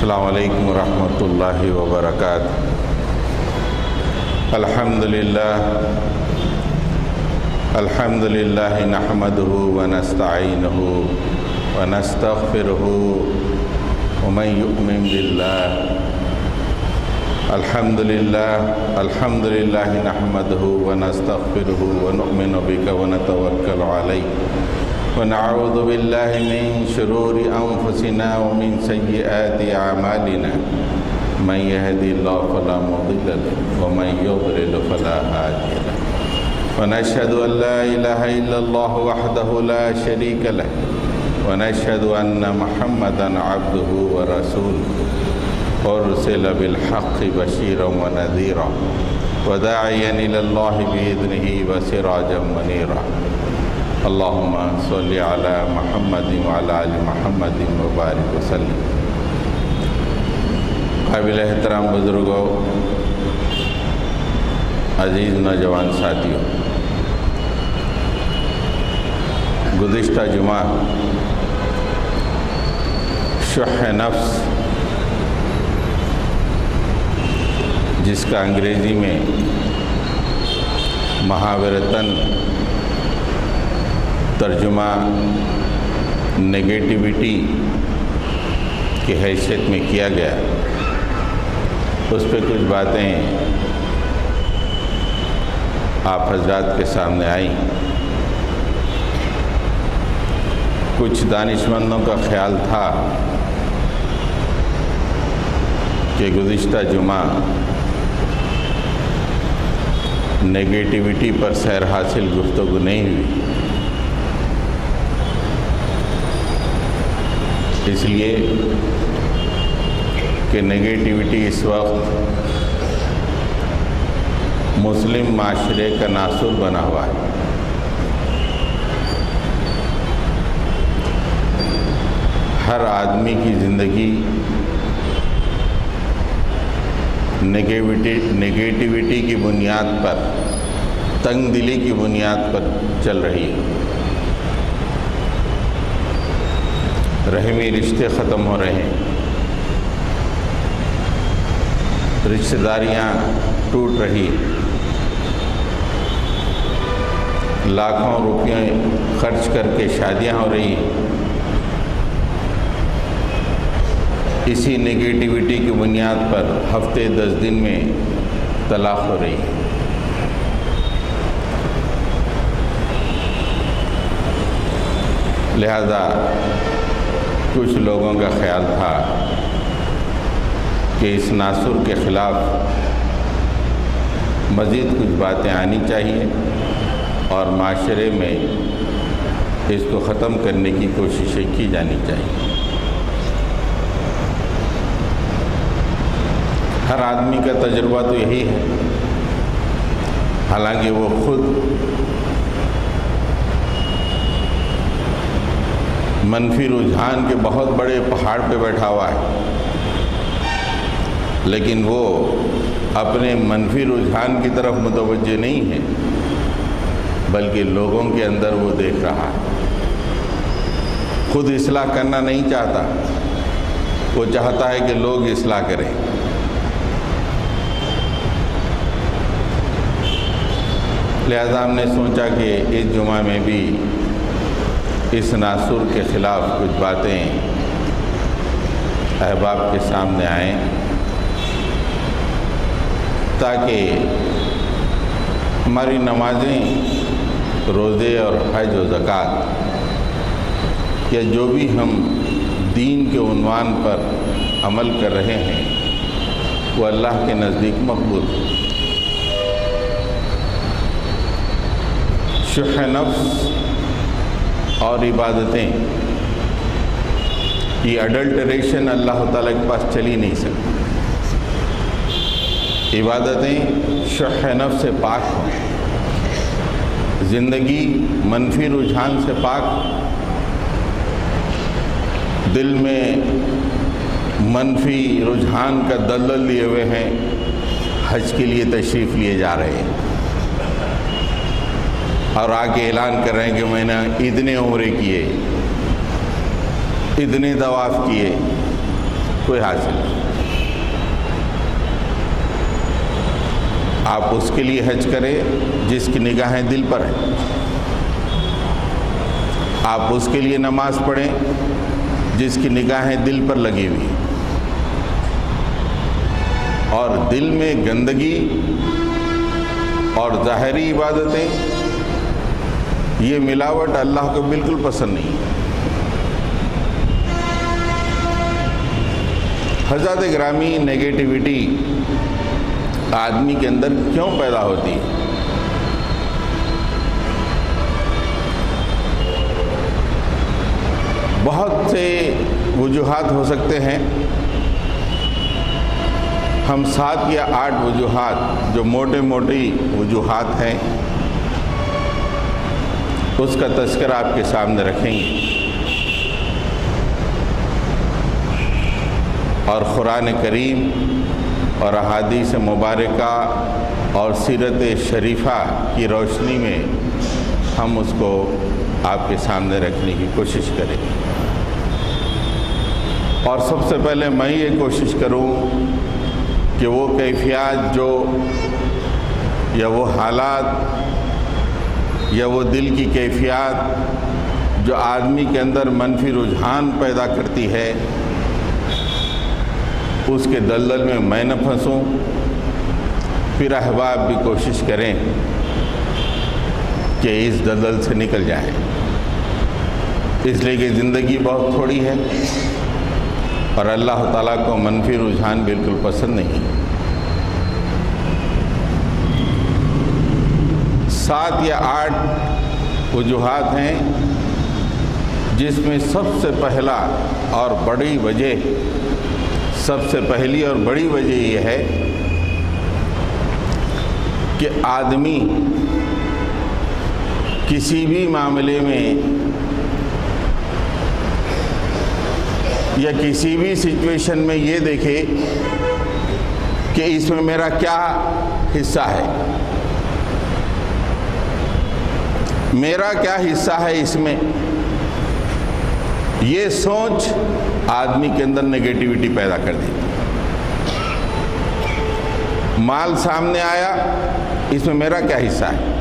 السلام علیکم ورحمۃ اللہ وبرکاتہ۔ الحمد للہ نحمده ونستعینه ونستغفره ومن یؤمن باللہ الحمد للہ نحمده ونستغفره ونؤمن بک ونتوکل علیک ونعوذ باللہ من شرور انفسنا ومن سیئات اعمالنا من يهد الله فلا مضل له ومن يضلل فلا هادي له ونشهد ان لا اله الا الله وحده لا شريك له ونشهد ان محمدا عبده ورسوله ارسل بالحق بشيرا ونذيرا وداعيا الى الله باذنه وسراجا منيرا اللهم صل على محمد وعلى ال محمد وبارك وسلم۔ قابل احترام بزرگوں، عزیز نوجوان ساتھیوں، گزشتہ جمعہ شح نفس، جس کا انگریزی میں محاورتاً ترجمہ نگیٹیوٹی کی حیثیت میں کیا گیا، اس پہ کچھ باتیں آپ حضرات کے سامنے آئیں۔ کچھ دانشمندوں کا خیال تھا کہ گزشتہ جمعہ نگیٹیوٹی پر سیر حاصل گفتگو نہیں ہوئی، اس لیے کہ نگیٹیوٹی اس وقت مسلم معاشرے کا ناسور بنا ہوا ہے۔ ہر آدمی کی زندگی نگیٹیوٹی کی بنیاد پر، تنگ دلی کی بنیاد پر چل رہی ہے۔ رحمی رشتے ختم ہو رہے ہیں، رشتہ داریاں ٹوٹ رہی، لاکھوں روپیے خرچ کر کے شادیاں ہو رہی، اسی نگیٹیوٹی کی بنیاد پر ہفتے 10 دن میں طلاق ہو رہی۔ لہذا کچھ لوگوں کا خیال تھا کہ اس ناسور کے خلاف مزید کچھ باتیں آنی چاہیے اور معاشرے میں اس کو ختم کرنے کی کوششیں کی جانی چاہیے۔ ہر آدمی کا تجربہ تو یہی ہے، حالانکہ وہ خود منفی رجحان کے بہت بڑے پہاڑ پہ بیٹھا ہوا ہے، لیکن وہ اپنے منفی رجحان کی طرف متوجہ نہیں ہے، بلکہ لوگوں کے اندر وہ دیکھ رہا ہے۔ خود اصلاح کرنا نہیں چاہتا، وہ چاہتا ہے کہ لوگ اصلاح کریں۔ لہذا ہم نے سوچا کہ اس جمعہ میں بھی اس ناسور کے خلاف کچھ باتیں احباب کے سامنے آئیں، تاکہ ہماری نمازیں، روزے اور حج و زکوٰۃ یا جو بھی ہم دین کے عنوان پر عمل کر رہے ہیں وہ اللہ کے نزدیک مقبول ہو۔ شح نفس اور عبادتیں، یہ اڈلٹریشن اللہ تعالیٰ کے پاس چلی نہیں سکتی۔ عبادتیں شح نفس سے پاک ہوں، زندگی منفی رجحان سے پاک، دل میں منفی رجحان کا دلدل لیے ہوئے ہیں، حج کے لیے تشریف لیے جا رہے ہیں اور آ کے اعلان کر رہے ہیں کہ میں نے اتنے عمرے کیے، اتنے طواف کیے، کوئی حاصل نہیں۔ آپ اس کے لیے حج کریں جس کی نگاہیں دل پر ہیں، آپ اس کے لیے نماز پڑھیں جس کی نگاہیں دل پر لگی ہوئی، اور دل میں گندگی اور ظاہری عبادتیں، یہ ملاوٹ اللہ کو بالکل پسند نہیں۔ حضرات گرامی، نیگیٹیوٹی آدمی کے اندر کیوں پیدا ہوتی ہے؟ بہت سے وجوہات ہو سکتے ہیں۔ ہم 7 یا 8 وجوہات جو موٹے موٹی وجوہات ہیں اس کا تذکرہ آپ کے سامنے رکھیں گے، اور قرآن کریم اور احادیث مبارکہ اور سیرت شریفہ کی روشنی میں ہم اس کو آپ کے سامنے رکھنے کی کوشش کریں۔ اور سب سے پہلے میں یہ کوشش کروں کہ وہ کیفیات جو یا وہ حالات یا وہ دل کی کیفیات جو آدمی کے اندر منفی رجحان پیدا کرتی ہے، اس کے دلدل میں نہ پھنسوں، پھر احباب بھی کوشش کریں کہ اس دلدل سے نکل جائیں، اس لیے کہ زندگی بہت تھوڑی ہے اور اللہ تعالیٰ کو منفی رجحان بالکل پسند نہیں۔ 7 یا 8 وجوہات ہیں، جس میں سب سے پہلا اور بڑی وجہ، سب سے پہلی اور بڑی وجہ یہ ہے کہ آدمی کسی بھی معاملے میں یا کسی بھی سچویشن میں یہ دیکھے کہ اس میں میرا کیا حصہ ہے، میرا کیا حصہ ہے اس میں۔ یہ سوچ آدمی کے اندر نگیٹیوٹی پیدا کر دی۔ مال سامنے آیا، اس میں میرا کیا حصہ ہے۔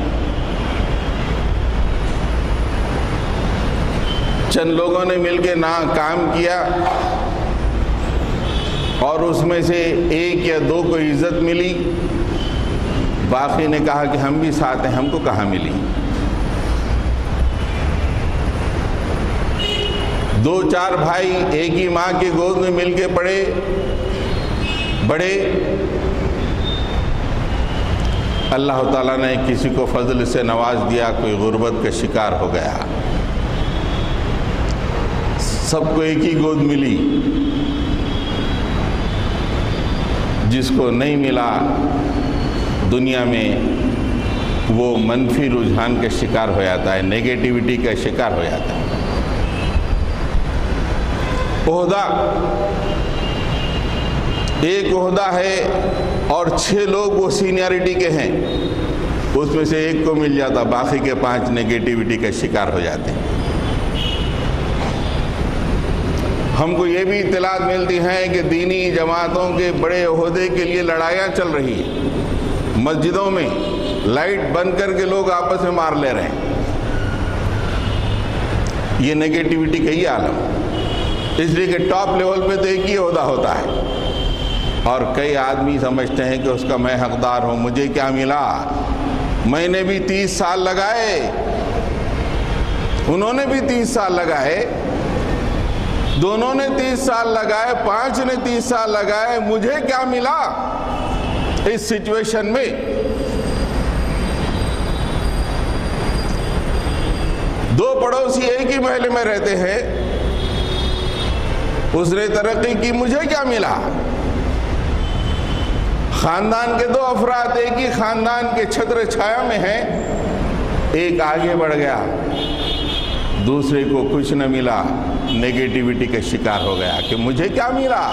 چند لوگوں نے مل کے کام کیا اور اس میں سے 1 یا 2 کو عزت ملی، باقی نے کہا کہ ہم بھی ساتھ ہیں، ہم کو کہاں ملی۔ 2-4 بھائی ایک ہی ماں کی گود میں مل کے بڑے، اللہ تعالیٰ نے کسی کو فضل سے نواز دیا، کوئی غربت کا شکار ہو گیا، سب کو ایک ہی گود ملی، جس کو نہیں ملا دنیا میں وہ منفی رجحان کا شکار ہو جاتا ہے، نیگیٹیوٹی کا شکار ہو جاتا ہے۔ عہدہ، ایک عہدہ ہے اور 6 لوگ وہ سینیارٹی کے ہیں، اس میں سے 1 کو مل جاتا، باقی کے 5 نیگیٹیوٹی کا شکار ہو جاتے ہیں۔ ہم کو یہ بھی اطلاعات ملتی ہیں کہ دینی جماعتوں کے بڑے عہدے کے لیے لڑائیاں چل رہی ہیں، مسجدوں میں لائٹ بند کر کے لوگ آپس میں مار لے رہے ہیں۔ یہ نیگیٹیوٹی کا ہی عالم، اس لیے کہ ٹاپ لیول پہ تو ایک ہی عہدہ ہوتا ہے، اور کئی آدمی سمجھتے ہیں کہ اس کا میں حقدار ہوں، مجھے کیا ملا، میں نے بھی 30 سال لگائے، انہوں نے بھی 30 سال لگائے، دونوں نے 30 سال لگائے، 5 نے 30 سال لگائے، مجھے کیا ملا اس سچویشن میں۔ دو پڑوسی ایک ہی محلے میں رہتے ہیں، اس نے ترقی کی، مجھے کیا ملا۔ خاندان کے 2 افراد ایک ہی خاندان کے چھتر چھایا میں ہیں، ایک آگے بڑھ گیا، دوسرے کو کچھ نہ ملا، نیگیٹیوٹی کا شکار ہو گیا کہ مجھے کیا ملا۔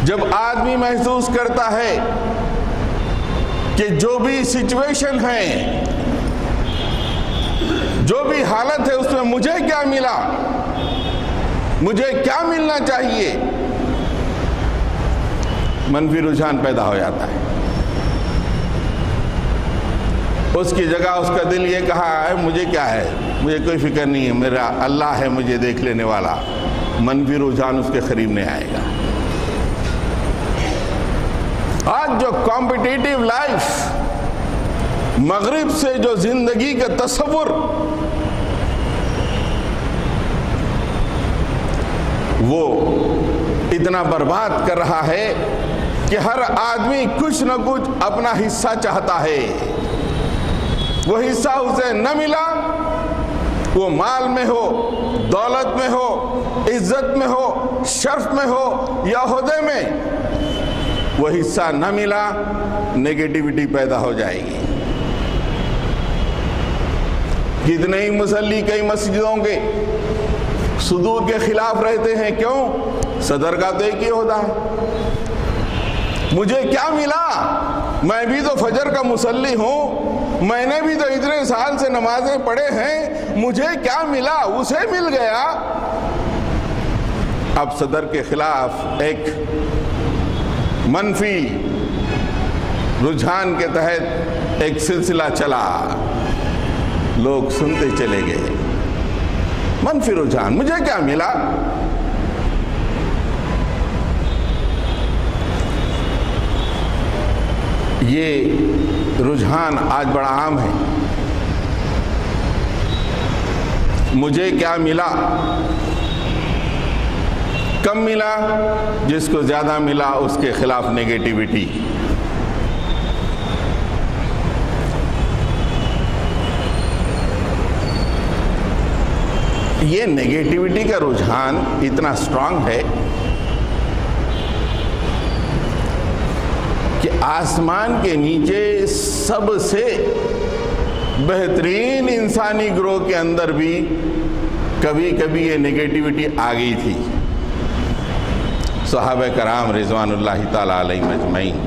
جب آدمی محسوس کرتا ہے کہ جو بھی سچویشن ہے، جو بھی حالت ہے، اس میں مجھے کیا ملا، مجھے کیا ملنا چاہیے، منفی رجحان پیدا ہو جاتا ہے۔ اس کی جگہ اس کا دل یہ کہا ہے مجھے کیا ہے، مجھے کوئی فکر نہیں ہے، میرا اللہ ہے مجھے دیکھ لینے والا، منفی رجحان اس کے قریب نہیں آئے گا۔ آج جو کمپٹیٹیو لائف، مغرب سے جو زندگی کا تصور، وہ اتنا برباد کر رہا ہے کہ ہر آدمی کچھ نہ کچھ اپنا حصہ چاہتا ہے۔ وہ حصہ اسے نہ ملا، وہ مال میں ہو، دولت میں ہو، عزت میں ہو، شرف میں ہو یا عہدے میں، وہ حصہ نہ ملا، نیگیٹیوٹی پیدا ہو جائے گی۔ کتنے ہی مصلی کئی مسجدوں کے صدور کے خلاف رہتے ہیں، کیوں؟ صدر کا تو ایک ہی عہدہ ہے، مجھے کیا ملا، میں بھی تو فجر کا مصلی ہوں، میں نے بھی تو اتنے سال سے نمازیں پڑھے ہیں، مجھے کیا ملا، اسے مل گیا۔ اب صدر کے خلاف ایک منفی رجحان کے تحت ایک سلسلہ چلا، لوگ سنتے چلے گئے، منفی رجحان، مجھے کیا ملا۔ یہ رجحان آج بڑا عام ہے، مجھے کیا ملا، کم ملا، جس کو زیادہ ملا اس کے خلاف نیگیٹیوٹی۔ یہ نیگیٹیوٹی کا رجحان اتنا سٹرونگ ہے کہ آسمان کے نیچے سب سے بہترین انسانی گروہ کے اندر بھی کبھی کبھی یہ نیگیٹیوٹی آ گئی تھی۔ صحابہ کرام رضوان اللہ تعالی علیہم اجمعین،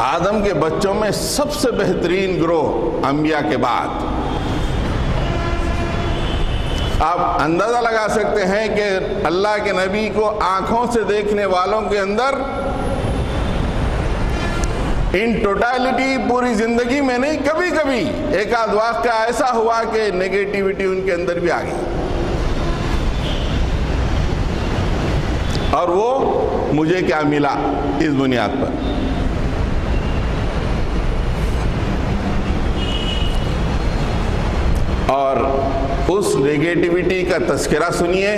آدم کے بچوں میں سب سے بہترین گروہ انبیاء کے بعد، آپ اندازہ لگا سکتے ہیں کہ اللہ کے نبی کو آنکھوں سے دیکھنے والوں کے اندر ان ٹوٹالٹی پوری زندگی میں نہیں، کبھی کبھی ایک آدھ واقعہ ایسا ہوا کہ نیگیٹیوٹی ان کے اندر بھی آ گئی، اور وہ مجھے کیا ملا اس بنیاد پر۔ اور اس نیگیٹیوٹی کا تذکرہ سنیے،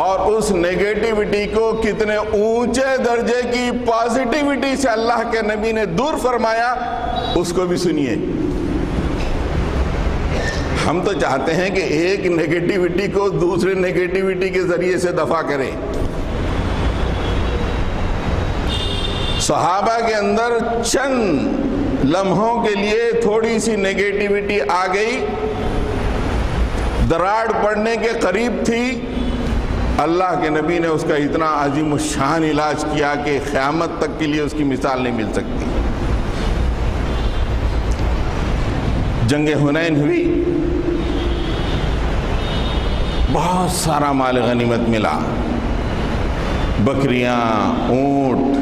اور اس نیگیٹیوٹی کو کتنے اونچے درجے کی پازیٹیوٹی سے اللہ کے نبی نے دور فرمایا، اس کو بھی سنیے۔ ہم تو چاہتے ہیں کہ ایک نیگیٹیوٹی کو دوسرے نیگیٹیوٹی کے ذریعے سے دفع کریں۔ صحابہ کے اندر چند لمحوں کے لیے تھوڑی سی نیگیٹیوٹی آ گئی، دراڑ پڑنے کے قریب تھی، اللہ کے نبی نے اس کا اتنا عظیم الشان علاج کیا کہ قیامت تک کے لیے اس کی مثال نہیں مل سکتی۔ جنگ حنین ہوئی، بہت سارا مال غنیمت ملا، بکریاں، اونٹ،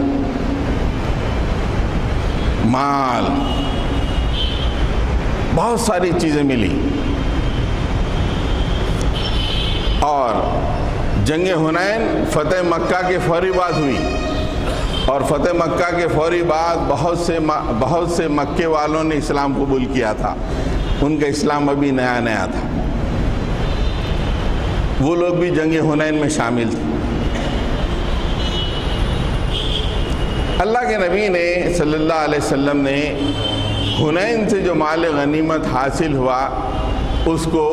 مال، بہت ساری چیزیں ملی۔ اور جنگ حنین فتح مکہ کے فوری بعد ہوئی، اور فتح مکہ کے فوری بعد بہت سے مکے والوں نے اسلام قبول کیا تھا، ان کا اسلام ابھی نیا نیا تھا، وہ لوگ بھی جنگ حنین میں شامل تھے۔ اللہ کے نبی نے صلی اللہ علیہ وسلم نے حنین سے جو مال غنیمت حاصل ہوا اس کو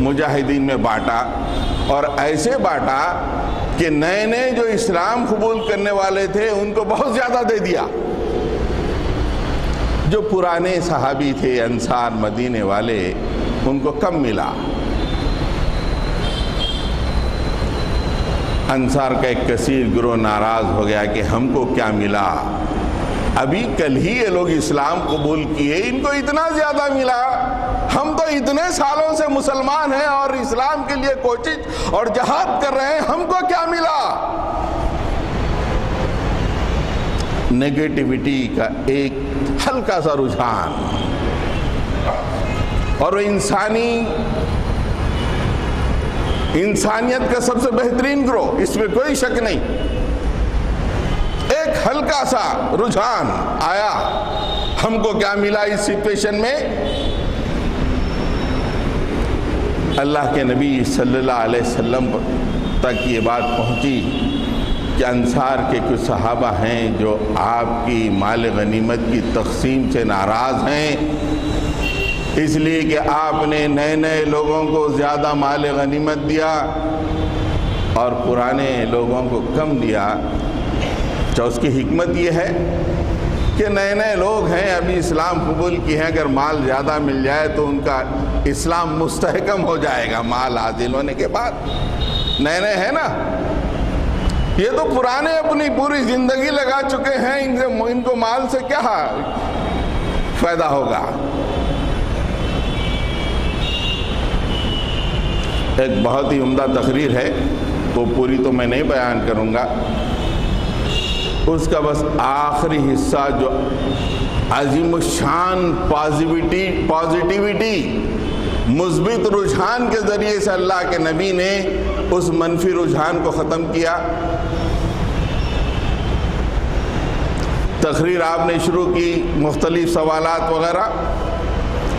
مجاہدین میں بانٹا، اور ایسے بانٹا کہ نئے نئے جو اسلام قبول کرنے والے تھے ان کو بہت زیادہ دے دیا، جو پرانے صحابی تھے انصار مدینے والے ان کو کم ملا۔ انصار کا ایک کثیر گروہ ناراض ہو گیا کہ ہم کو کیا ملا، ابھی کل ہی یہ لوگ اسلام قبول کیے، ان کو اتنا زیادہ ملا، ہم تو اتنے سالوں سے مسلمان ہیں اور اسلام کے لیے کوشش اور جہاد کر رہے ہیں، ہم کو کیا ملا؟ نیگیٹیوٹی کا ایک ہلکا سا رجحان، اور وہ انسانیت کا سب سے بہترین گروہ، اس میں کوئی شک نہیں، ایک ہلکا سا رجحان آیا، ہم کو کیا ملا اس سچویشن میں؟ اللہ کے نبی صلی اللہ علیہ وسلم تک یہ بات پہنچی کہ انصار کے کچھ صحابہ ہیں جو آپ کی مال غنیمت کی تقسیم سے ناراض ہیں، اس لیے کہ آپ نے نئے نئے لوگوں کو زیادہ مال غنیمت دیا اور پرانے لوگوں کو کم دیا۔ تو اس کی حکمت یہ ہے کہ نئے نئے لوگ ہیں، ابھی اسلام قبول کی ہیں، اگر مال زیادہ مل جائے تو ان کا اسلام مستحکم ہو جائے گا مال حاصل ہونے کے بعد۔ نئے نئے ہیں نا، یہ تو پرانے اپنی پوری زندگی لگا چکے ہیں، ان کو مال سے کیا فائدہ ہوگا؟ ایک بہت ہی عمدہ تقریر ہے، وہ پوری تو میں نہیں بیان کروں گا، اس کا بس آخری حصہ جو عظیم الشان پازیٹیوٹی مثبت رجحان کے ذریعے سے اللہ کے نبی نے اس منفی رجحان کو ختم کیا۔ تقریر آپ نے شروع کی، مختلف سوالات وغیرہ،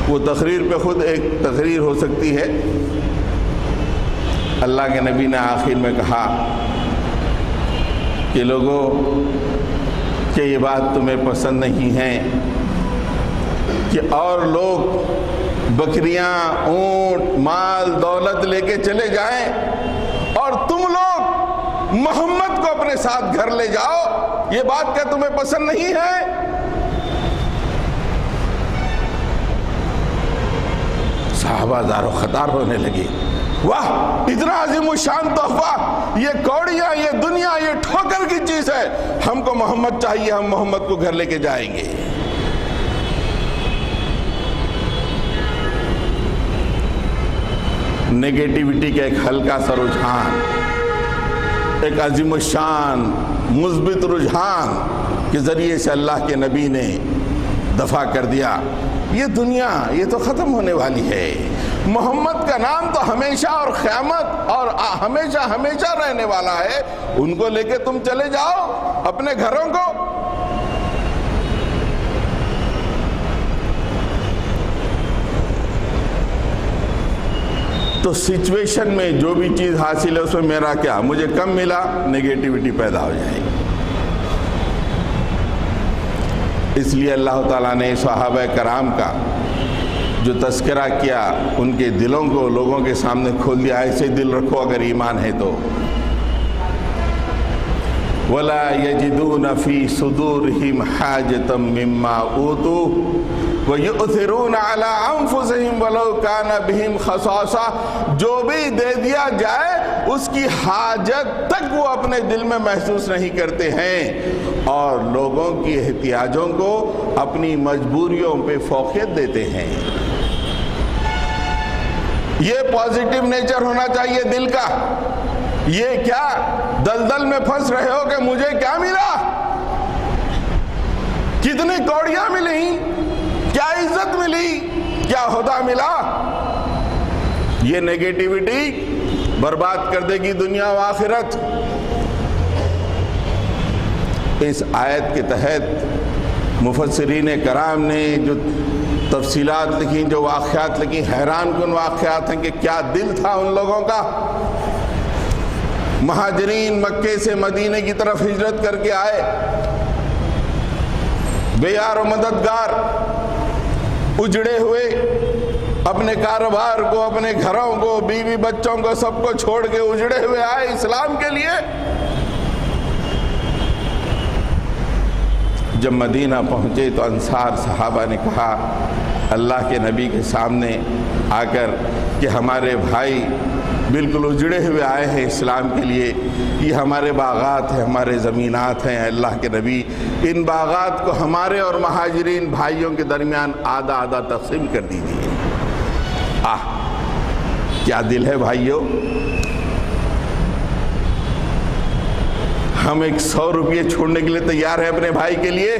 وہ تقریر پہ خود ایک تقریر ہو سکتی ہے۔ اللہ کے نبی نے آخر میں کہا کہ لوگوں، کہ یہ بات تمہیں پسند نہیں ہے کہ اور لوگ بکریاں، اونٹ، مال، دولت لے کے چلے جائیں اور تم لوگ محمد کو اپنے ساتھ گھر لے جاؤ، یہ بات کیا تمہیں پسند نہیں ہے؟ صحابہ زار و خطار ہونے لگے، واہ اتنا عظیم الشان تحفہ، یہ کوڑیاں، یہ دنیا، یہ ٹھوکر کی چیز ہے، ہم کو محمد چاہیے، ہم محمد کو گھر لے کے جائیں گے۔ نیگیٹیوٹی کا ایک ہلکا سا رجحان، ایک عظیم الشان مثبت رجحان کے ذریعے سے اللہ کے نبی نے دفع کر دیا۔ یہ دنیا یہ تو ختم ہونے والی ہے، محمد کا نام تو ہمیشہ اور قیامت اور ہمیشہ ہمیشہ رہنے والا ہے، ان کو لے کے تم چلے جاؤ اپنے گھروں کو۔ تو سچویشن میں جو بھی چیز حاصل ہے اس میں میرا کیا، مجھے کم ملا، نیگیٹیوٹی پیدا ہو جائے گی۔ اس لیے اللہ تعالیٰ نے صحابہ کرام کا جو تذکرہ کیا، ان کے دلوں کو لوگوں کے سامنے کھول دیا، ایسے دل رکھو اگر ایمان ہے تو۔ وَلَا يَجِدُونَ فِي صُدُورِهِمْ حَاجَةً مِّمَّا أُوتُوا وَيُؤْثِرُونَ عَلَىٰ أَنفُسِهِمْ وَلَوْ كَانَ بِهِمْ خَصَاصَةٌ، جو بھی دے دیا جائے اس کی حاجت تک وہ اپنے دل میں محسوس نہیں کرتے ہیں، اور لوگوں کی احتیاجوں کو اپنی مجبوریوں پہ فوقیت دیتے ہیں۔ یہ پازیٹیو نیچر ہونا چاہیے دل کا۔ یہ کیا دلدل میں پھنس رہے ہو کہ مجھے کیا ملا، کتنی کوڑیاں ملی، کیا عزت ملی، کیا عہدہ ملا؟ یہ نیگیٹیوٹی برباد کر دے گی دنیا و آخرت۔ اس آیت کے تحت مفسرین کرام نے جو تفصیلات لکھی، جو واقعات لکھی، حیران کن واقعات ہیں کہ کیا دل تھا ان لوگوں کا۔ مہاجرین مکے سے مدینے کی طرف ہجرت کر کے آئے، بے یار و مددگار، اجڑے ہوئے، اپنے کاروبار کو، اپنے گھروں کو، بیوی بچوں کو، سب کو چھوڑ کے اجڑے ہوئے آئے اسلام کے لیے۔ جب مدینہ پہنچے تو انصار صحابہ نے کہا اللہ کے نبی کے سامنے آ کر کہ ہمارے بھائی بالکل اجڑے ہوئے آئے ہیں اسلام کے لیے، یہ ہمارے باغات ہیں، ہمارے زمینات ہیں، اللہ کے نبی ان باغات کو ہمارے اور مہاجرین بھائیوں کے درمیان آدھا آدھا تقسیم کر دیجیے۔ کیا دل ہے بھائیو؟ ہم 100 روپے چھوڑنے کے لیے تیار ہیں اپنے بھائی کے لیے؟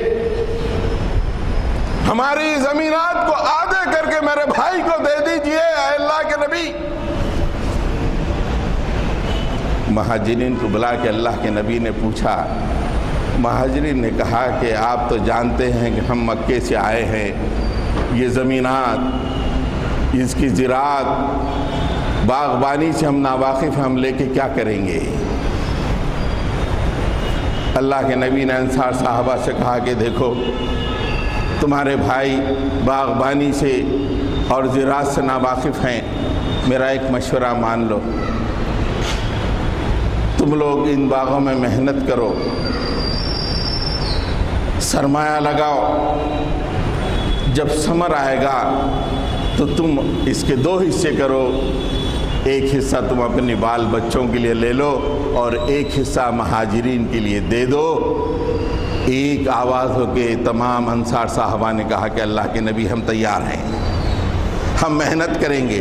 ہماری زمینات کو آدھے کر کے میرے بھائی کو دے دیجئے اے اللہ کے نبی۔ مہاجرین کو بلا کے اللہ کے نبی نے پوچھا، مہاجرین نے کہا کہ آپ تو جانتے ہیں کہ ہم مکے سے آئے ہیں، یہ زمینات، اس کی زراعت، باغبانی سے ہم ناواقف ہیں، ہم لے کے کیا کریں گے؟ اللہ کے نبی نے انصار صحابہ سے کہا کہ دیکھو تمہارے بھائی باغبانی سے اور زراعت سے ناواقف ہیں، میرا ایک مشورہ مان لو، تم لوگ ان باغوں میں محنت کرو، سرمایہ لگاؤ، جب ثمر آئے گا تو تم اس کے 2 حصے کرو، ایک حصہ تم اپنے بال بچوں کے لیے لے لو اور ایک حصہ مہاجرین کے لیے دے دو۔ ایک آواز ہو کے تمام انصار صحابہ نے کہا کہ اللہ کے نبی ہم تیار ہیں، ہم محنت کریں گے،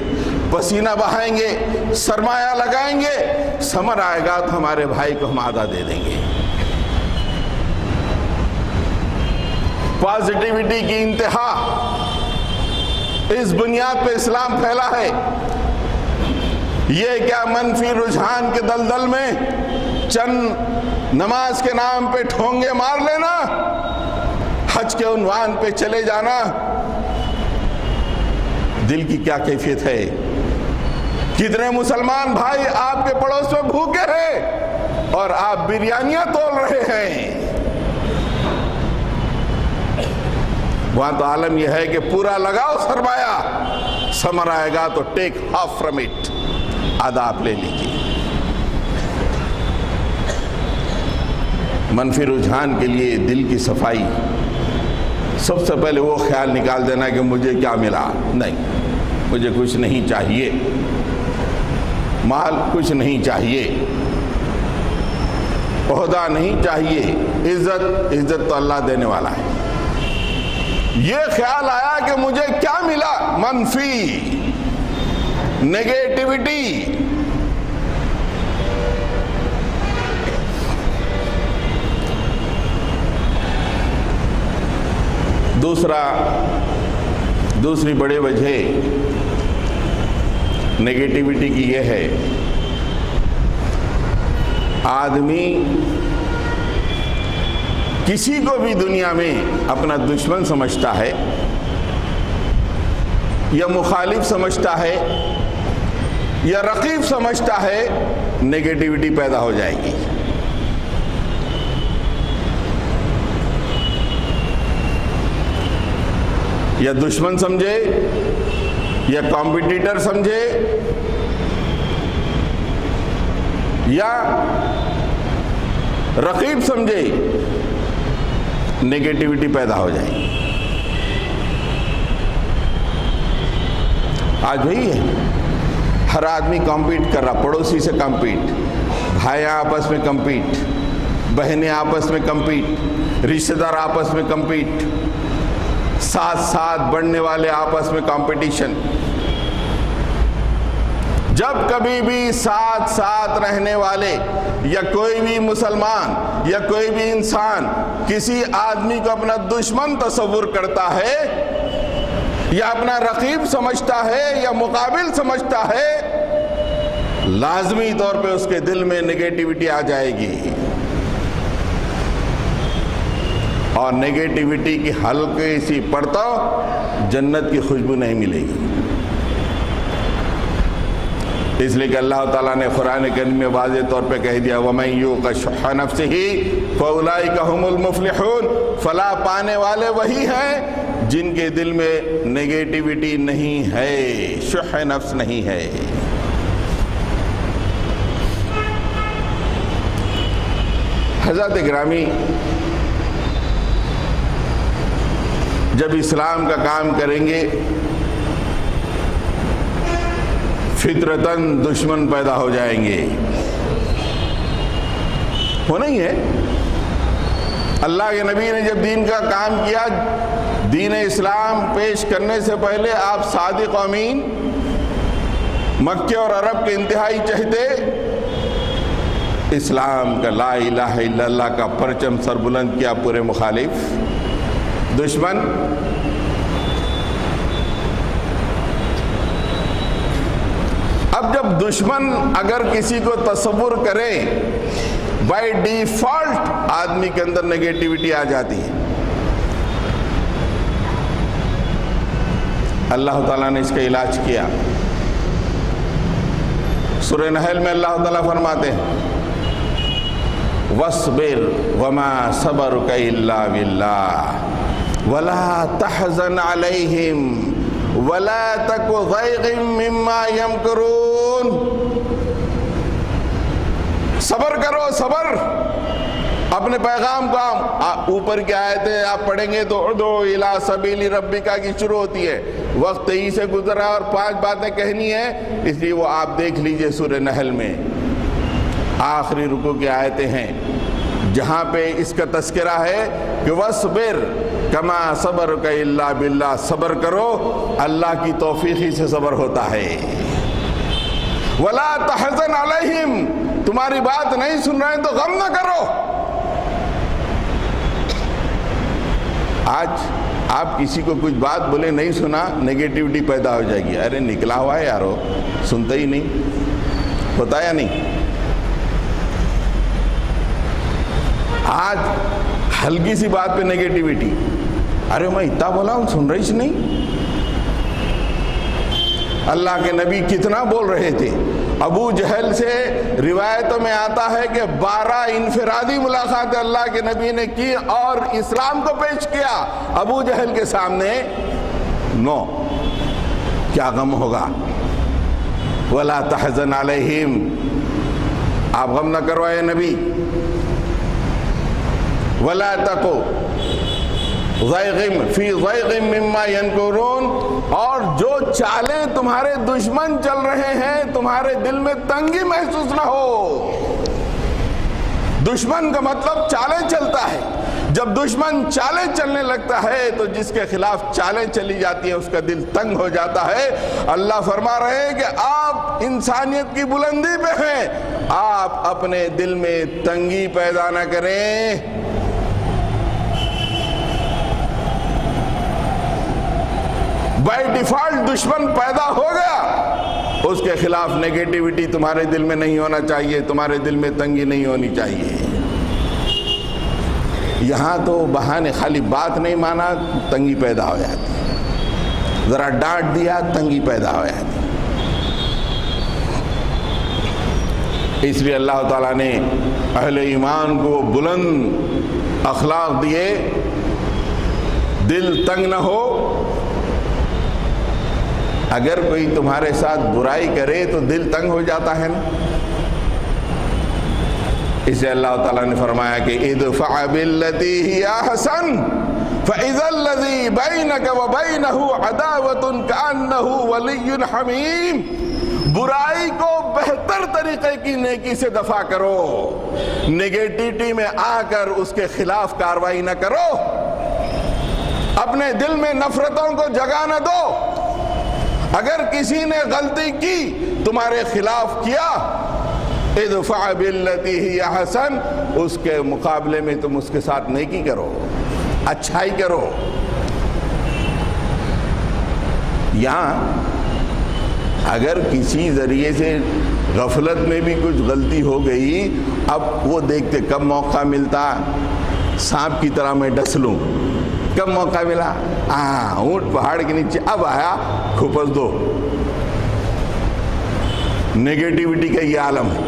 پسینہ بہائیں گے، سرمایہ لگائیں گے، ثمر آئے گا تو ہمارے بھائی کو ہم آدھا دے دیں گے۔ پازیٹیوٹی کی انتہا، اس بنیاد پہ اسلام پھیلا ہے۔ یہ کیا منفی رجحان کے دلدل میں چند نماز کے نام پہ ٹھونگے مار لینا، حج کے عنوان پہ چلے جانا، دل کی کیا کیفیت ہے؟ کتنے مسلمان بھائی آپ کے پڑوس میں بھوکے ہیں اور آپ بریانیاں تول رہے ہیں۔ وہاں تو عالم یہ ہے کہ پورا لگاؤ سرمایہ، ثمر آئے گا تو ٹیک ہاف فرام اٹ، آدھا آپ لے لیجیے۔ منفی رجحان کے لیے دل کی صفائی، سب سے پہلے وہ خیال نکال دینا کہ مجھے کیا ملا، نہیں، مجھے کچھ نہیں چاہیے، مال کچھ نہیں چاہیے، عہدہ نہیں چاہیے، عزت تو اللہ دینے والا ہے۔ یہ خیال آیا کہ مجھے کیا ملا، منفی، نیگیٹیوٹی۔ دوسری بڑی وجہ نیگیٹیوٹی کی یہ ہے، آدمی کسی کو بھی دنیا میں اپنا دشمن سمجھتا ہے یا مخالف سمجھتا ہے یا رقیب سمجھتا ہے، نیگیٹیوٹی پیدا ہو جائے گی۔ یا دشمن سمجھے یا کمپٹیٹر سمجھے یا رقیب سمجھے، نیگیٹیوٹی پیدا ہو جائے گی۔ آج وہی ہے، ہر آدمی کمپیٹ کر رہا، پڑوسی سے کمپیٹ، بھائی آپس میں کمپیٹ، بہنیں آپس میں کمپیٹ، رشتہ دار آپس میں کمپیٹ، ساتھ بڑھنے والے آپس میں کمپٹیشن۔ جب کبھی بھی ساتھ رہنے والے یا کوئی بھی مسلمان یا کوئی بھی انسان کسی آدمی کو اپنا دشمن تصور کرتا ہے یا اپنا رقیب سمجھتا ہے یا مقابل سمجھتا ہے، لازمی طور پہ اس کے دل میں نیگیٹیوٹی آ جائے گی، اور نیگیٹیوٹی کی ہلکی سی پرتو جنت کی خوشبو نہیں ملے گی۔ اس لیے کہ اللہ تعالیٰ نے قرآن کریم میں واضح طور پہ کہہ دیا، وَمَن یُوقَ شُحَّ نَفْسِهِ فَأُولَٰئِکَ هُمُ الْمُفْلِحُونَ، فلاح پانے والے وہی ہیں جن کے دل میں نیگیٹیوٹی نہیں ہے، شح نفس نہیں ہے۔ حضرت گرامی، جب اسلام کا کام کریں گے فطرتاً دشمن پیدا ہو جائیں گے، وہ نہیں ہے۔ اللہ کے نبی نے جب دین کا کام کیا، دین اسلام پیش کرنے سے پہلے آپ صادق و امین مکے اور عرب کے انتہائی چہتے اسلام کا لا الہ الا اللہ کا پرچم سر بلند کیا پورے مخالف دشمن اب جب دشمن اگر کسی کو تصور کرے بائی ڈیفالٹ آدمی کے اندر نگیٹیوٹی آ جاتی ہے. اللہ تعالیٰ نے اس کا علاج کیا. سورہ نحل میں اللہ تعالیٰ فرماتے ہیں وَاصْبِرْ وَمَا صَبْرُكَ إِلَّا بِاللَّهِ وَلَا تَحْزَنْ عَلَيْهِمْ وَلَا تَكُ ضَيْقٍ مِّمَّا يَمْكُرُونَ. صبر کرو صبر. اپنے پیغام کا اوپر کی آیتیں آپ پڑھیں گے تو ادعو الی سبیل ربک کی شروع ہوتی ہے. وقت ہی سے گزرا اور 5 باتیں کہنی ہیں, اس لیے وہ آپ دیکھ لیجئے سورہ نحل میں آخری رکوع کی آیتیں ہیں جہاں پہ اس کا تذکرہ ہے کہ وَاصْبِرْ كَمَا صَبَرُكَ إِلَّا بِاللَّهِ. صبر کرو, اللہ کی توفیق ہی سے صبر ہوتا ہے. وَلَا تَحْزَنْ عَلَيْهِمْ. تمہاری بات نہیں سن رہے ہیں تو غم نہ کرو. آج آپ کسی کو کچھ بات بولے نہیں سنا, نگیٹیوٹی پیدا ہو جائے گی. ارے نکلا ہوا ہے یارو, سنتا ہی نہیں, ہوتا یا نہیں. آج ہلکی سی بات پہ نگیٹیوٹی, ارے میں اتنا بولا ہوں سن رہی نہیں. اللہ کے نبی کتنا بول رہے تھے. ابو جہل سے روایتوں میں آتا ہے کہ 12 انفرادی ملاقاتیں اللہ کے نبی نے کی اور اسلام کو پیش کیا. ابو جہل کے سامنے 9. کیا غم ہوگا. وَلَا تَحْزَنْ عَلَيْهِمْ. آپ غم نہ کرو اے نبی. وَلَا تَكُ فِي ضَيْقٍ مِّمَّا يَنْكُرُونَ. اور جو چالیں تمہارے دشمن چل رہے ہیں تمہارے دل میں تنگی محسوس نہ ہو. دشمن کا مطلب چالیں چلتا ہے. جب دشمن چالیں چلنے لگتا ہے تو جس کے خلاف چالیں چلی جاتی ہیں اس کا دل تنگ ہو جاتا ہے. اللہ فرما رہے ہیں کہ آپ انسانیت کی بلندی پہ ہیں, آپ اپنے دل میں تنگی پیدا نہ کریں. بائی ڈیفالٹ دشمن پیدا ہو گیا, اس کے خلاف نیگیٹیوٹی تمہارے دل میں نہیں ہونا چاہیے, تمہارے دل میں تنگی نہیں ہونی چاہیے. یہاں تو بہانے خالی بات نہیں مانا تنگی پیدا ہو جاتی, ذرا ڈانٹ دیا تنگی پیدا ہو جاتی. اس لیے اللہ تعالیٰ نے اہل ایمان کو بلند اخلاق دیے. دل تنگ نہ ہو. اگر کوئی تمہارے ساتھ برائی کرے تو دل تنگ ہو جاتا ہے نا. اسے اللہ تعالیٰ نے فرمایا کہ ادفع باللتی ہی احسن فاذا الذی بینک وبینہ عداوۃ کأنہ ولی حمیم. برائی کو بہتر طریقے کی نیکی سے دفع کرو, نگیٹیوٹی میں آ کر اس کے خلاف کاروائی نہ کرو, اپنے دل میں نفرتوں کو جگہ نہ دو. اگر کسی نے غلطی کی تمہارے خلاف کیا ادفع باللتی ہی احسن, اس کے مقابلے میں تم اس کے ساتھ نیکی کرو, اچھائی کرو. یہاں اگر کسی ذریعے سے غفلت میں بھی کچھ غلطی ہو گئی, اب وہ دیکھتے کب موقع ملتا سانپ کی طرح میں ڈس لوں, کب موقع ملا اونٹ پہاڑ کے نیچے اب آیا کھپس دو. نیگیٹیوٹی کا یہ عالم ہے.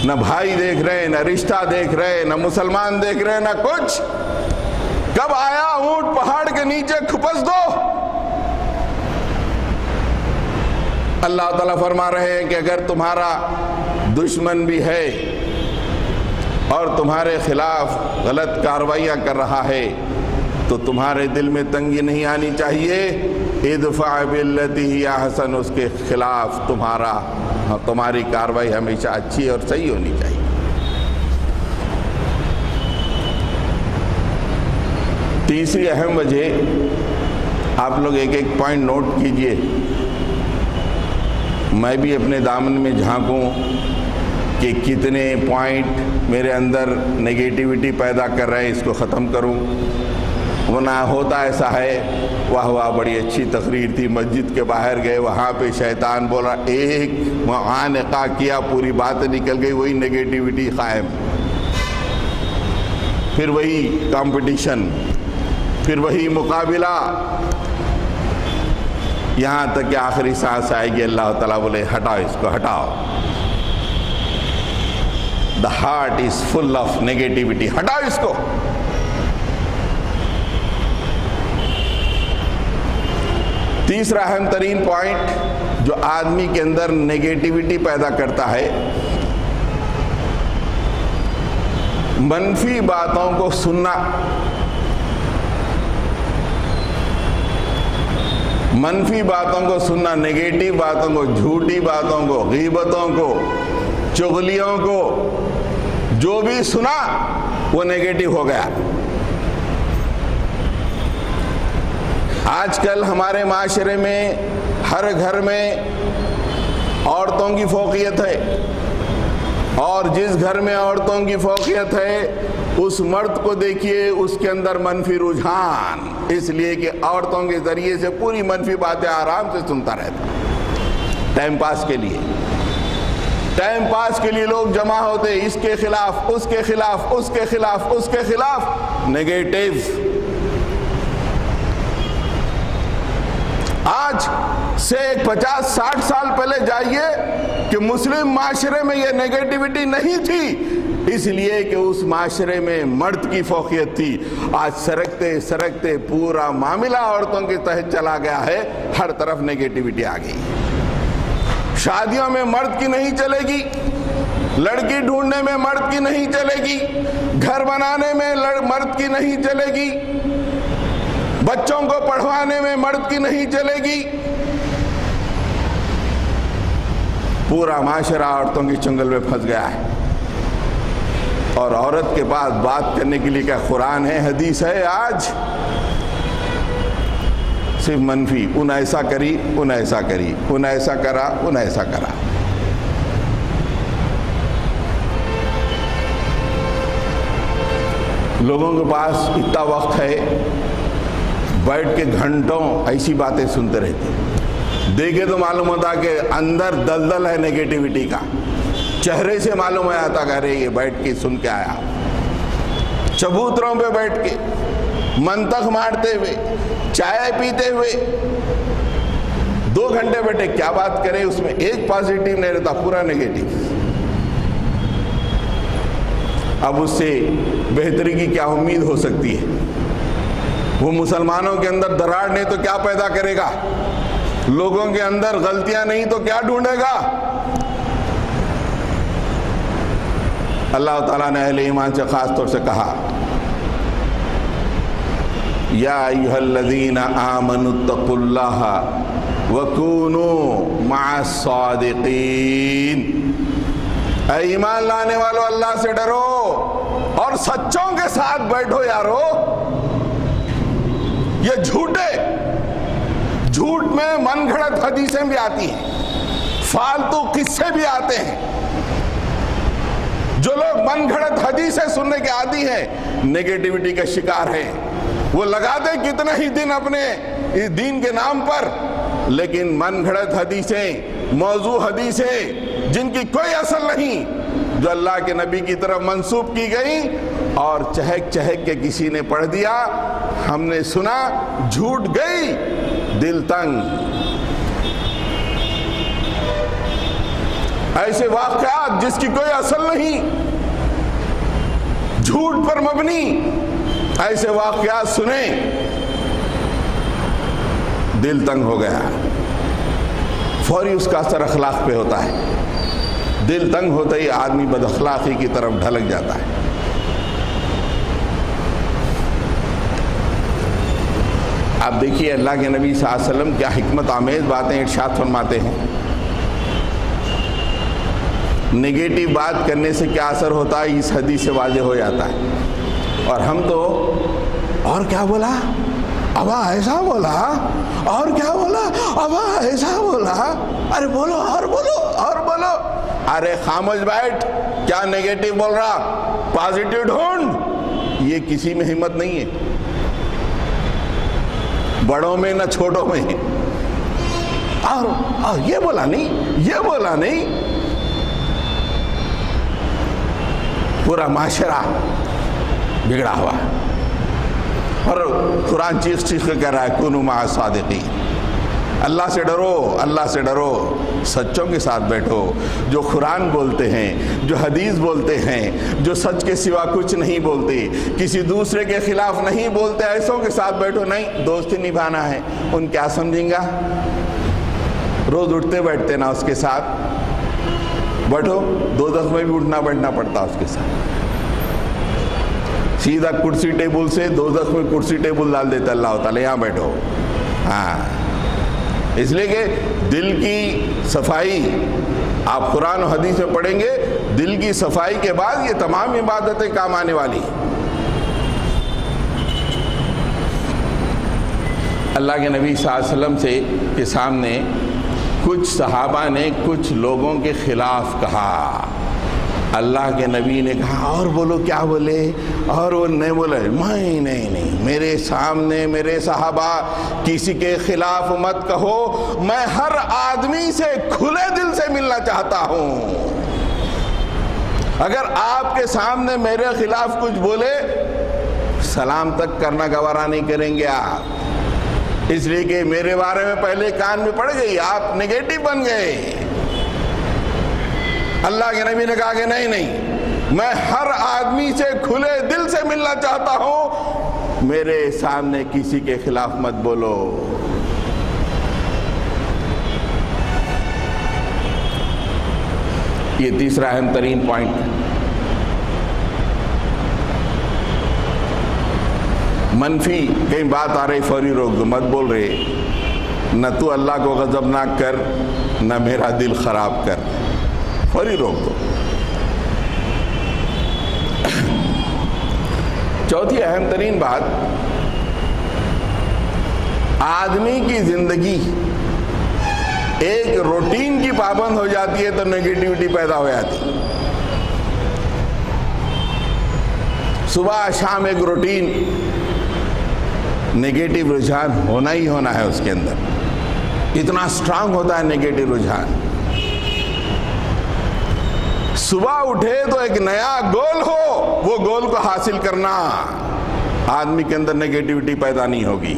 نہ بھائی دیکھ رہے, نہ رشتہ دیکھ رہے, نہ مسلمان دیکھ رہے, نہ کچھ. کب آیا اونٹ پہاڑ کے نیچے کھپس دو. اللہ تعالیٰ فرما رہے ہیں کہ اگر تمہارا دشمن بھی ہے اور تمہارے خلاف غلط کارروائیاں کر رہا ہے تو تمہارے دل میں تنگی نہیں آنی چاہیے. ادفع باللتی ہی احسن, اس کے خلاف تمہاری کاروائی ہمیشہ اچھی اور صحیح ہونی چاہیے. تیسری اہم وجہ, آپ لوگ ایک ایک پوائنٹ نوٹ کیجئے. میں بھی اپنے دامن میں جھانکوں کہ کتنے پوائنٹ میرے اندر نگیٹیوٹی پیدا کر رہے ہیں، اس کو ختم کروں. ورنہ ہوتا ایسا ہے، واہ واہ بڑی اچھی تقریر تھی، مسجد کے باہر گئے، وہاں پہ شیطان بولا، ایک معانقہ کیا، پوری بات نکل گئی، وہی نگیٹیوٹی قائم. پھر وہی کمپٹیشن، پھر وہی مقابلہ، یہاں تک کہ آخری سانس آئے گی اللہ تعالیٰ بولے ہٹاؤ اس کو، ہٹاؤ. The heart is full of negativity. ہٹاؤ اس کو. تیسرا اہم ترین پوائنٹ جو آدمی کے اندر نگیٹیوٹی پیدا کرتا ہے، منفی باتوں کو سننا. منفی باتوں کو سننا، نگیٹو باتوں کو، جھوٹی باتوں کو، غیبتوں کو، چغلیوں کو، جو بھی سنا وہ نگیٹو ہو گیا. آج کل ہمارے معاشرے میں ہر گھر میں عورتوں کی فوقیت ہے، اور جس گھر میں عورتوں کی فوقیت ہے اس مرد کو دیکھیے اس کے اندر منفی رجحان، اس لیے کہ عورتوں کے ذریعے سے پوری منفی باتیں آرام سے سنتا رہتا. ٹائم پاس کے لیے، ٹائم پاس کے لیے لوگ جمع ہوتے، اس کے خلاف، اس کے خلاف، اس کے خلاف، اس کے خلاف، نگیٹو. آج سے 50-60 سال پہلے جائیے کہ مسلم معاشرے میں یہ نگیٹیوٹی نہیں تھی، اس لیے کہ اس معاشرے میں مرد کی فوقیت تھی. آج سرکتے سرکتے پورا معاملہ عورتوں کے تحت چلا گیا ہے، ہر طرف نگیٹیوٹی آ گئی. شادیوں میں مرد کی نہیں چلے گی، لڑکی ڈھونڈنے میں مرد کی نہیں چلے گی، گھر بنانے میں مرد کی نہیں چلے گی، بچوں کو پڑھوانے میں مرد کی نہیں چلے گی. پورا معاشرہ عورتوں کی چنگل میں پھنس گیا ہے. اور عورت کے پاس بات کرنے کے لیے کیا قرآن ہے، حدیث ہے؟ آج صرف منفی، ان ایسا کری، ان ایسا کری، ان ایسا کرا، ان ایسا کرا. لوگوں کے پاس اتنا وقت ہے، بیٹھ کے گھنٹوں ایسی باتیں سنتے رہتے، دیکھے تو معلوم ہوتا کہ اندر دلدل ہے نگیٹیوٹی کا. چہرے سے معلوم آتا کہ ارے یہ بیٹھ کے سن کے آیا. چبوتروں پہ بیٹھ کے، منطق مارتے ہوئے، چائے پیتے ہوئے 2 گھنٹے بیٹھے، کیا بات کرے؟ اس میں ایک پازیٹیو نہیں رہتا، پورا نگیٹو. اب اس سے بہتری کی کیا امید ہو سکتی ہے؟ وہ مسلمانوں کے اندر دراڑ نہیں تو کیا پیدا کرے گا؟ لوگوں کے اندر غلطیاں نہیں تو کیا ڈھونڈے گا؟ اللہ تعالیٰ نے اہل ایمان سے خاص طور سے کہا، یا ایھا الذین آمنوا اتقوا اللہ وکونوا مع الصادقین. اے ایمان لانے والو، اللہ سے ڈرو اور سچوں کے ساتھ بیٹھو یارو. یہ جھوٹ میں من گھڑت حدیثیں بھی آتی ہیں، فالتو قصے بھی آتے ہیں. جو لوگ من گھڑت حدیثیں سننے کے عادی ہیں، نگیٹیوٹی کا شکار ہیں. وہ لگا دیں کتنے ہی دن اپنے اس دین کے نام پر، لیکن من گھڑت حدیثیں، موضوع حدیثیں جن کی کوئی اصل نہیں، جو اللہ کے نبی کی طرف منسوب کی گئی، اور چہک چہک کے کسی نے پڑھ دیا، ہم نے سنا، جھوٹ گئی، دل تنگ. ایسے واقعات جس کی کوئی اصل نہیں، جھوٹ پر مبنی ایسے واقعات سنیں، دل تنگ ہو گیا. فوری اس کا اثر اخلاق پہ ہوتا ہے. دل تنگ ہوتا ہی آدمی بد اخلاقی کی طرف ڈھلک جاتا ہے. آپ دیکھیے اللہ کے نبی صلی اللہ علیہ وسلم کیا حکمت آمیز باتیں ارشاد فرماتے ہیں. نگیٹو بات کرنے سے کیا اثر ہوتا ہے اس حدیث سے واضح ہو جاتا ہے. اور ہم تو اور کیا بولا، ابا ایسا بولا اور کیا بولا، ابا ایسا بولا، ارے بولو اور بولو اور بولو، ارے خاموش بیٹھ، کیا نیگیٹو بول رہا، پازیٹیو ڈھونڈ۔ یہ کسی میں ہمت نہیں ہے، بڑوں میں نہ چھوٹوں میں، اور یہ بولا نہیں، یہ بولا نہیں۔ پورا معاشرہ بگڑا ہوا، اور قرآن چیخ چیخ کر رہا ہے کونوا مع الصادقین، اللہ سے ڈرو، اللہ سے ڈرو، سچوں کے ساتھ بیٹھو، جو قرآن بولتے ہیں، جو حدیث بولتے ہیں، جو سچ کے سوا کچھ نہیں بولتے، کسی دوسرے کے خلاف نہیں بولتے، ایسوں کے ساتھ بیٹھو۔ نہیں، دوستی نبھانا ہے، ان کیا سمجھیں گا، روز اٹھتے بیٹھتے نا اس کے ساتھ بیٹھو، دوزخ میں بھی اٹھنا بیٹھنا پڑتا اس کے ساتھ، سیدھا کرسی ٹیبل سے دوزخ میں کرسی ٹیبل ڈال دیتا اللہ تعالیٰ، یہاں بیٹھو۔ ہاں، اس لیے کہ دل کی صفائی آپ قرآن و حدیث میں پڑھیں گے، دل کی صفائی کے بعد یہ تمام عبادتیں کام آنے والی۔ اللہ کے نبی صلی اللہ علیہ وسلم سے کے سامنے کچھ صحابہ نے کچھ لوگوں کے خلاف کہا، اللہ کے نبی نے کہا اور بولو، کیا بولے، اور وہ نہیں بولے، نہیں، میرے سامنے میرے صحابہ کسی کے خلاف مت کہو، میں ہر آدمی سے کھلے دل سے ملنا چاہتا ہوں، اگر آپ کے سامنے میرے خلاف کچھ بولے سلام تک کرنا گوارا نہیں کریں گے آپ، اس لیے کہ میرے بارے میں پہلے کان میں پڑ گئی، آپ نگیٹو بن گئے۔ اللہ کے نبی نے کہا کہ نہیں، میں ہر آدمی سے کھلے دل سے ملنا چاہتا ہوں، میرے سامنے کسی کے خلاف مت بولو۔ یہ تیسرا اہم ترین پوائنٹ ہے، منفی کہیں بات آ رہی فوری روک دو، مت بول رہے، نہ تو اللہ کو غضبناک کر نہ میرا دل خراب کر، فوری روک دو۔ چوتھی اہم ترین بات، آدمی کی زندگی ایک روٹین کی پابند ہو جاتی ہے تو نیگیٹیوٹی پیدا ہو جاتی، صبح شام ایک روٹین، نیگیٹو رجحان ہونا ہی ہونا ہے اس کے اندر، اتنا اسٹرانگ ہوتا ہے نیگیٹو رجحان۔ صبح اٹھے تو ایک نیا گول ہو، وہ گول کو حاصل کرنا، آدمی کے اندر نیگیٹیوٹی پیدا نہیں ہوگی۔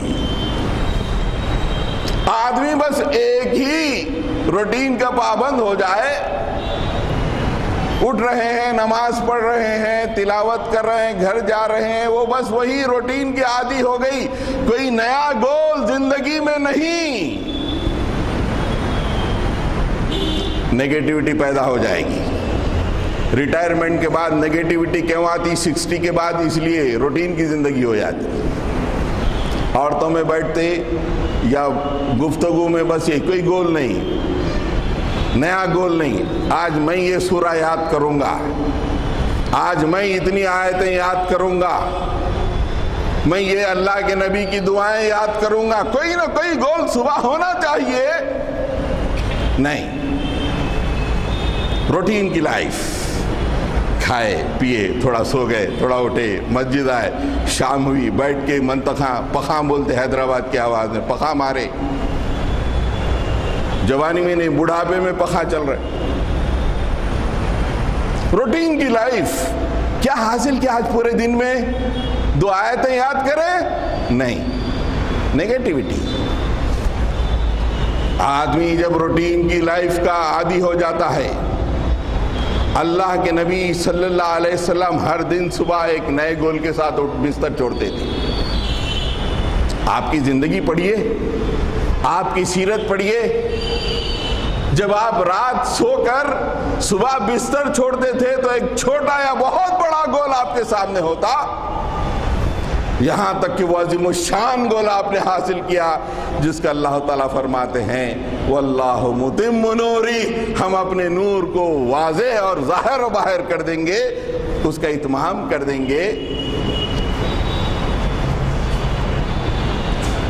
آدمی بس ایک ہی روٹین کا پابند ہو جائے، اٹھ رہے ہیں، نماز پڑھ رہے ہیں، تلاوت کر رہے ہیں، گھر جا رہے ہیں، وہ بس وہی روٹین کی عادی ہو گئی، کوئی نیا گول زندگی میں نہیں، نیگیٹیوٹی پیدا ہو جائے گی۔ ریٹائرمنٹ کے بعد نیگیٹیوٹی کیوں آتی؟ 60 کے بعد اس لیے روٹین کی زندگی ہو جاتی، عورتوں میں بیٹھتے یا گفتگو میں بس یہ کوئی گول نہیں، نیا گول نہیں، آج میں یہ سورہ یاد کروں گا، آج میں اتنی آیتیں یاد کروں گا، میں یہ اللہ کے نبی کی دعائیں یاد کروں گا، کوئی نہ کوئی گول صبح ہونا چاہیے، نہیں، روٹین کی لائف، کھائے پیے، تھوڑا سو گئے، تھوڑا اٹھے، مسجد آئے، شام ہوئی، بیٹھ کے منتخا پخام بولتے حیدرآباد کی آواز میں، پخا مارے، جوانی میں نہیں بڑھاپے میں پخا چل رہے، روٹین کی لائف۔ کیا حاصل کیا آج پورے دن میں؟ 2 آیتیں یاد کریں؟ نہیں، نیگیٹیوٹی۔ آدمی جب روٹین کی لائف کا عادی ہو جاتا ہے، اللہ کے نبی صلی اللہ علیہ وسلم ہر دن صبح ایک نئے گول کے ساتھ بستر چھوڑتے تھے۔ آپ کی زندگی پڑھیے، آپ کی سیرت پڑھیے، جب آپ رات سو کر صبح بستر چھوڑتے تھے تو ایک چھوٹا یا بہت بڑا گول آپ کے سامنے ہوتا، یہاں تک کہ وہ عظیم الشان گول آپ نے حاصل کیا جس کا اللہ تعالیٰ فرماتے ہیں واللہ متم نوری، ہم اپنے نور کو واضح اور ظاہر و باہر کر دیں گے، اس کا اتمام کر دیں گے۔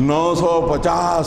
950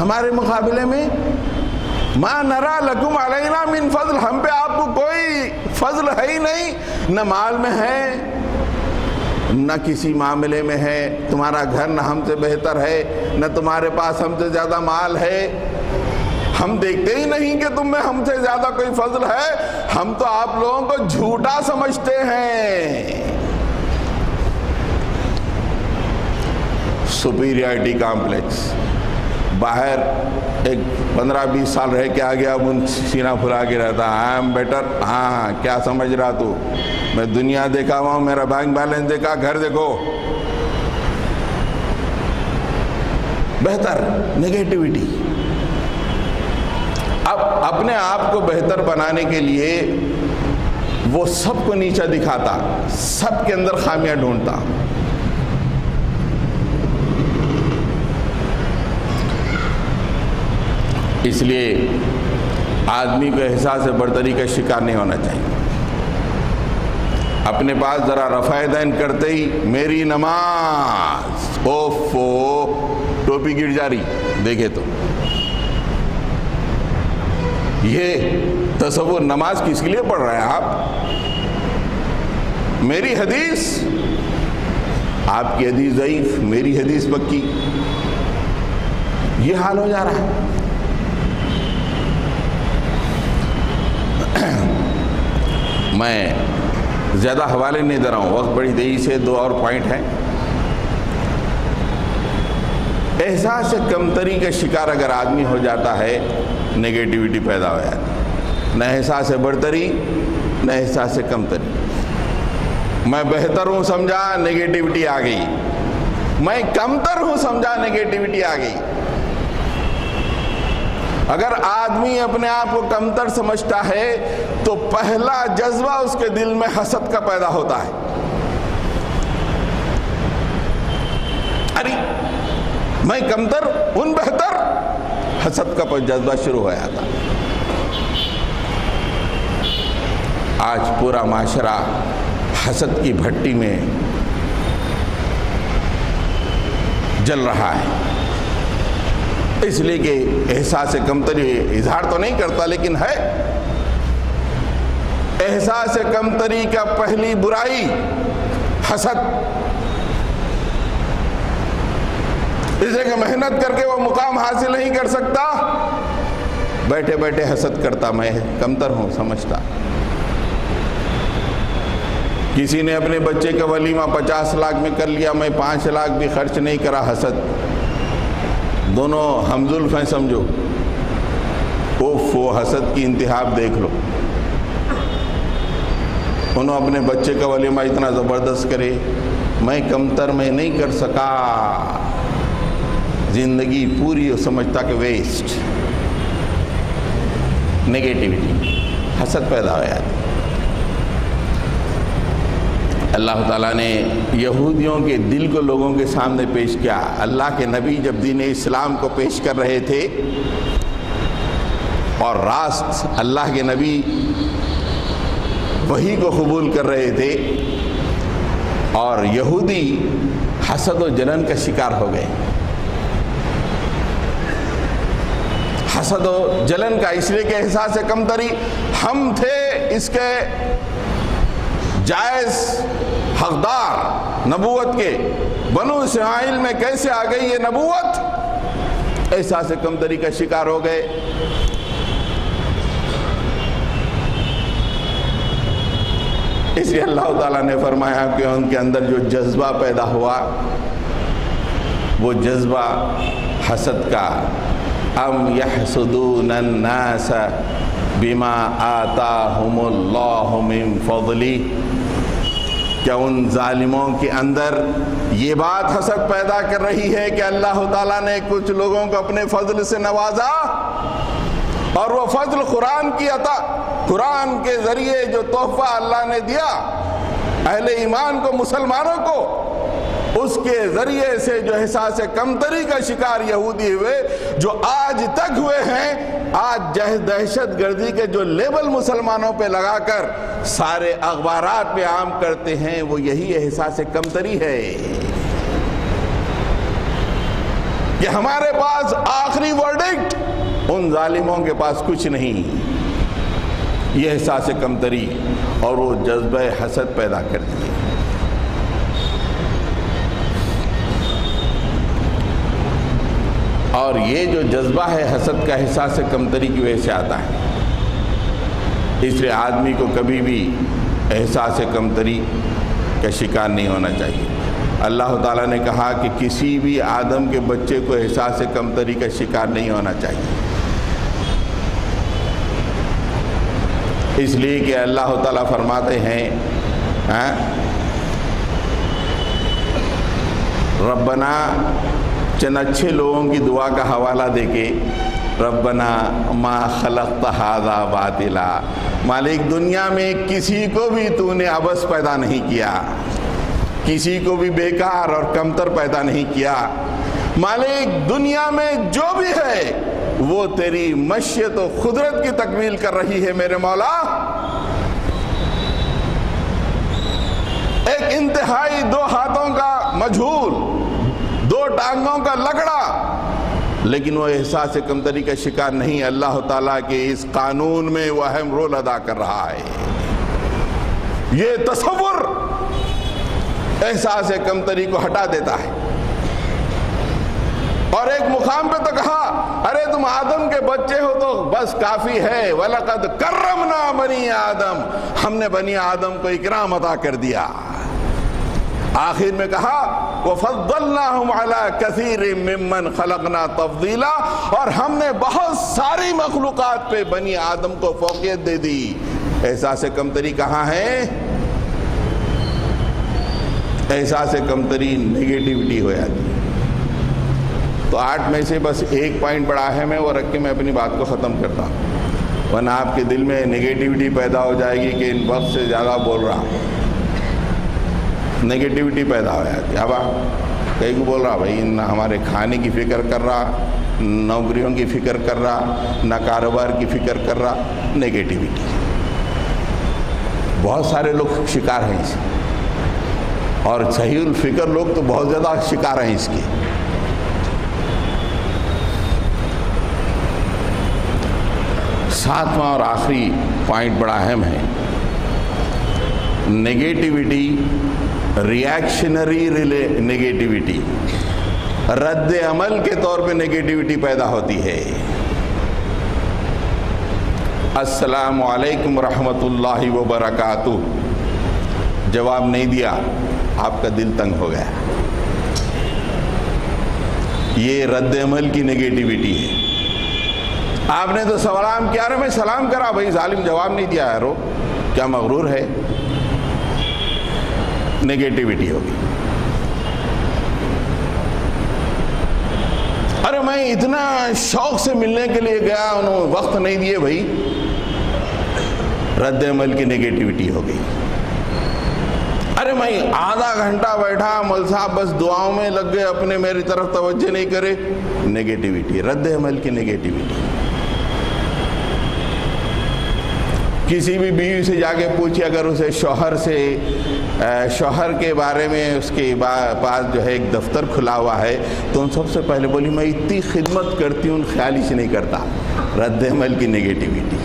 ہمارے مقابلے میں ما نرا لکم علینا من فضل، ہم پہ آپ کو کوئی فضل ہے ہی نہیں، نہ مال میں ہے نہ کسی معاملے میں ہے، تمہارا گھر نہ ہم سے بہتر ہے، نہ تمہارے پاس ہم سے زیادہ مال ہے، ہم دیکھتے ہی نہیں کہ تم میں ہم سے زیادہ کوئی فضل ہے، ہم تو آپ لوگوں کو جھوٹا سمجھتے ہیں۔ سپیریورٹی کامپلیکس، باہر ایک 15-20 سال رہ کے آ گیا، اب ان سینہ پھلا کے رہتا، آئی ایم بیٹر۔ ہاں کیا سمجھ رہا تو؟ میں دنیا دیکھا ہوا ہوں، میرا بینک بیلنس دیکھا، گھر دیکھو، بہتر، نگیٹیوٹی۔ اب اپنے آپ کو بہتر بنانے کے لیے وہ سب کو نیچا دکھاتا، سب کے اندر خامیاں ڈھونڈتا۔ اس لیے آدمی کو احساس برتری کا شکار نہیں ہونا چاہیے۔ اپنے پاس ذرا رفع دین کرتے ہی میری نماز، اوفو، ٹوپی گر جا رہی، دیکھے تو یہ تصور، نماز کس کے لیے پڑھ رہے ہیں آپ؟ میری حدیث، آپ کی حدیث ضعیف، میری حدیث پکی، یہ حال ہو جا رہا ہے۔ میں زیادہ حوالے نہیں دے رہا ہوں، وقت بڑی تیزی سے، 2 اور پوائنٹ ہیں۔ احساس کمتری کا شکار اگر آدمی ہو جاتا ہے، نگیٹیوٹی پیدا ہو جاتی ہے، نہ احساس برتری نہ احساس کمتری۔ میں بہتر ہوں سمجھا، نگیٹیوٹی آ گئی، میں کمتر ہوں سمجھا، نگیٹیوٹی آ گئی۔ اگر آدمی اپنے آپ کو کمتر سمجھتا ہے تو پہلا جذبہ اس کے دل میں حسد کا پیدا ہوتا ہے۔ ارے میں کمتر، ان بہتر، حسد کا جذبہ شروع ہو جاتا۔ آج پورا معاشرہ حسد کی بھٹی میں جل رہا ہے، اس لیے کہ احساس کمتری اظہار تو نہیں کرتا لیکن ہے۔ احساس کمتری کا پہلی برائی حسد، اس لیے کہ محنت کر کے وہ مقام حاصل نہیں کر سکتا، بیٹھے بیٹھے حسد کرتا، میں کمتر ہوں سمجھتا۔ کسی نے اپنے بچے کا ولیمہ 50 لاکھ میں کر لیا، میں 5 لاکھ بھی خرچ نہیں کرا، حسد۔ دونوں ہم زلف ہیں سمجھو، وہ حسد کی انتہا دیکھ لو۔ انہوں اپنے بچے کا ولیمہ اتنا زبردست کرے، میں کمتر میں نہیں کر سکا، زندگی پوری سمجھتا کہ ویسٹ، نگیٹیوٹی، حسد پیدا ہو جاتی۔ اللہ تعالیٰ نے یہودیوں کے دل کو لوگوں کے سامنے پیش کیا۔ اللہ کے نبی جب دین اسلام کو پیش کر رہے تھے اور راست اللہ کے نبی وحی کو قبول کر رہے تھے، اور یہودی حسد و جلن کا شکار ہو گئے۔ حسد و جلن کا اس لیے کہ احساس کمتری، ہم تھے اس کے جائز حقدار نبوت کے، بنو اسرائیل میں کیسے آ گئی یہ نبوت، احساس کمتری کا شکار ہو گئے۔ اس لیے اللہ تعالیٰ نے فرمایا کہ ان کے اندر جو جذبہ پیدا ہوا وہ جذبہ حسد کا، ام یحسدون الناس بما آتاہم اللہ من فضلہ، کیا ان ظالموں کے اندر یہ بات حسد پیدا کر رہی ہے کہ اللہ تعالیٰ نے کچھ لوگوں کو اپنے فضل سے نوازا، اور وہ فضل قرآن کی عطا، قرآن کے ذریعے جو تحفہ اللہ نے دیا اہل ایمان کو، مسلمانوں کو، اس کے ذریعے سے جو احساس کمتری کا شکار یہودی ہوئے، جو آج تک ہوئے ہیں، آج دہشت گردی کے جو لیبل مسلمانوں پہ لگا کر سارے اخبارات میں عام کرتے ہیں، وہ یہی احساس کمتری ہے۔ کہ ہمارے پاس آخری ورڈکٹ، ان ظالموں کے پاس کچھ نہیں. یہ احساس کمتری اور وہ جذبہ حسد پیدا کر دیے. اور یہ جو جذبہ ہے حسد کا احساس کمتری کی وجہ سے آتا ہے. اس لیے آدمی کو کبھی بھی احساس کمتری کا شکار نہیں ہونا چاہیے. اللہ تعالیٰ نے کہا کہ کسی بھی آدم کے بچے کو احساس کمتری کا شکار نہیں ہونا چاہیے. اس لیے کہ اللہ تعالیٰ فرماتے ہیں ربنا، چند اچھے لوگوں کی دعا کا حوالہ دے کے، ربنا ما خلقت ھذا باطلا، مالک دنیا میں کسی کو بھی تو نے عبث پیدا نہیں کیا، کسی کو بھی بیکار اور کمتر پیدا نہیں کیا. مالک دنیا میں جو بھی ہے وہ تیری مشیت و قدرت کی تکمیل کر رہی ہے میرے مولا. ایک انتہائی دو ہاتھوں کا مجہول، دو ٹانگوں کا لگڑا، لیکن وہ احساس کمتری کا شکار نہیں. اللہ تعالیٰ کے اس قانون میں وہ اہم رول ادا کر رہا ہے. یہ تصور احساس کمتری کو ہٹا دیتا ہے. اور ایک مقام پہ تو کہا ارے تم آدم کے بچے ہو تو بس کافی ہے. وَلَقَدْ كَرَّمْنَا بَنِي آدم، ہم نے بنی آدم کو اکرام عطا کر دیا. آخر میں کہا وَفَضَّلْنَاهُمْ عَلَى كَثِيرٍ مِّمَّنْ خَلَقْنَا تَفْضِيلًا، اور ہم نے بہت ساری مخلوقات پہ بنی آدم کو فوقیت دے دی. احساس کمتری کہاں ہے؟ احساس کمتری نیگیٹیوٹی ہو جاتی ہے. تو 8 میں سے بس ایک پوائنٹ بڑا اہم ہے، وہ رکھ کے میں اپنی بات کو ختم کرتا ہوں، ورنہ آپ کے دل میں نیگیٹیوٹی پیدا ہو جائے گی کہ ان وقت سے زیادہ بول رہا ہوں. نیگیٹیوٹی پیدا ہو جاتی ہے. اب آپ کئی کو بول رہا بھائی نہ ہمارے کھانے کی فکر کر رہا، نوکریوں کی فکر کر رہا، نہ کاروبار کی فکر کر رہا. نیگیٹیوٹی بہت سارے لوگ شکار ہیں اس کے، اور صحیح الفکر لوگ تو بہت زیادہ شکار ہیں اس کے. 7واں اور آخری پوائنٹ بڑا اہم ہے. نیگیٹیوٹی، ریاکشنری نیگیٹیوٹی، رد عمل کے طور پہ نیگیٹیوٹی پیدا ہوتی ہے. السلام علیکم ورحمۃ اللہ وبرکاتہ، جواب نہیں دیا، آپ کا دل تنگ ہو گیا. یہ رد عمل کی نیگیٹیوٹی ہے. آپ نے تو سلام کیا، رہے میں سلام کرا، بھائی ظالم جواب نہیں دیا یارو، کیا مغرور ہے؟ نیگیٹیوٹی ہوگی. ارے میں اتنا شوق سے ملنے کے لیے گیا، انہوں وقت نہیں دیے، بھائی رد عمل کی نیگیٹیوٹی ہو گئی. ارے میں آدھا گھنٹہ بیٹھا، مول صاحب بس دعاؤں میں لگ گئے اپنے، میری طرف توجہ نہیں کرے. نیگیٹیوٹی، رد عمل کی نیگیٹیوٹی. کسی بھی بیوی سے جا کے پوچھے، اگر اسے شوہر کے بارے میں اس کے پاس جو ہے ایک دفتر کھلا ہوا ہے، تو ان سب سے پہلے بولی میں اتنی خدمت کرتی ہوں، خیال ہی سے نہیں کرتا. رد عمل کی نیگیٹیوٹی.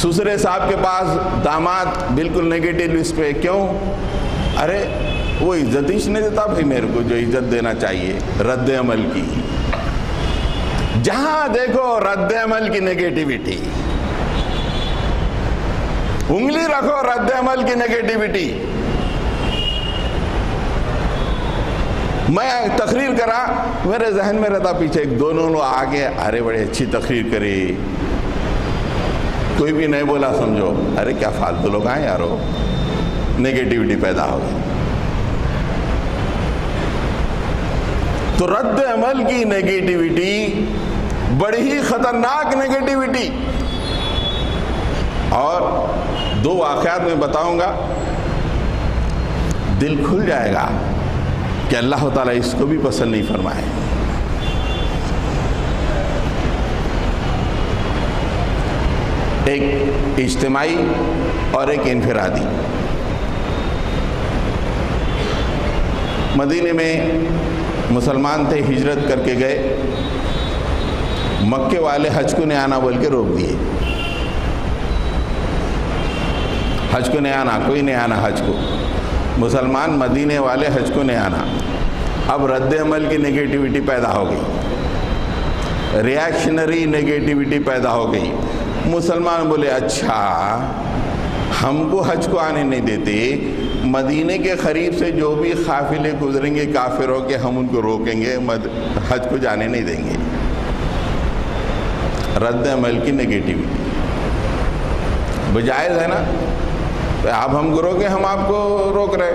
سسرے صاحب کے پاس داماد بالکل نیگیٹو اس پہ، کیوں؟ ارے وہ عزت ہی نہیں دیتا بھائی میرے کو جو عزت دینا چاہیے. رد عمل کی، جہاں دیکھو رد عمل کی نیگیٹیوٹی. انگلی رکھو رد عمل کی نیگیٹیوٹی. میں تقریر کرا، میرے ذہن میں رہتا پیچھے ایک دونوں لوگ آگے، ارے بڑے اچھی تقریر کری، کوئی بھی نہیں بولا، سمجھو ارے کیا فالتو لوگ آئے یارو. نیگیٹیوٹی پیدا ہو گئی. تو رد عمل کی نیگیٹیوٹی بڑی ہی خطرناک نیگیٹیوٹی. اور 2 واقعات میں بتاؤں گا، دل کھل جائے گا کہ اللہ تعالیٰ اس کو بھی پسند نہیں فرمائے. ایک اجتماعی اور ایک انفرادی. مدینے میں مسلمان تھے، ہجرت کر کے گئے، مکے والے حج کو نہیں آنا بول کے روک دیے، حج کو نہیں آنا، کوئی نہیں آنا حج کو، مسلمان مدینے والے حج کو نہیں آنا۔ اب رد عمل کی نگیٹیوٹی پیدا ہو گئی، ریاکشنری نگیٹیوٹی پیدا ہو گئی۔ مسلمان بولے اچھا ہم کو حج کو آنے نہیں دیتے، مدینے کے قریب سے جو بھی قافلے گزریں گے کافروں کے ہم ان کو روکیں گے، حج کو جانے نہیں دیں گے۔ رد عمل کی نگیٹیوٹی بجائز ہے نا، آپ ہم کو روکیں، ہم آپ کو روک رہے۔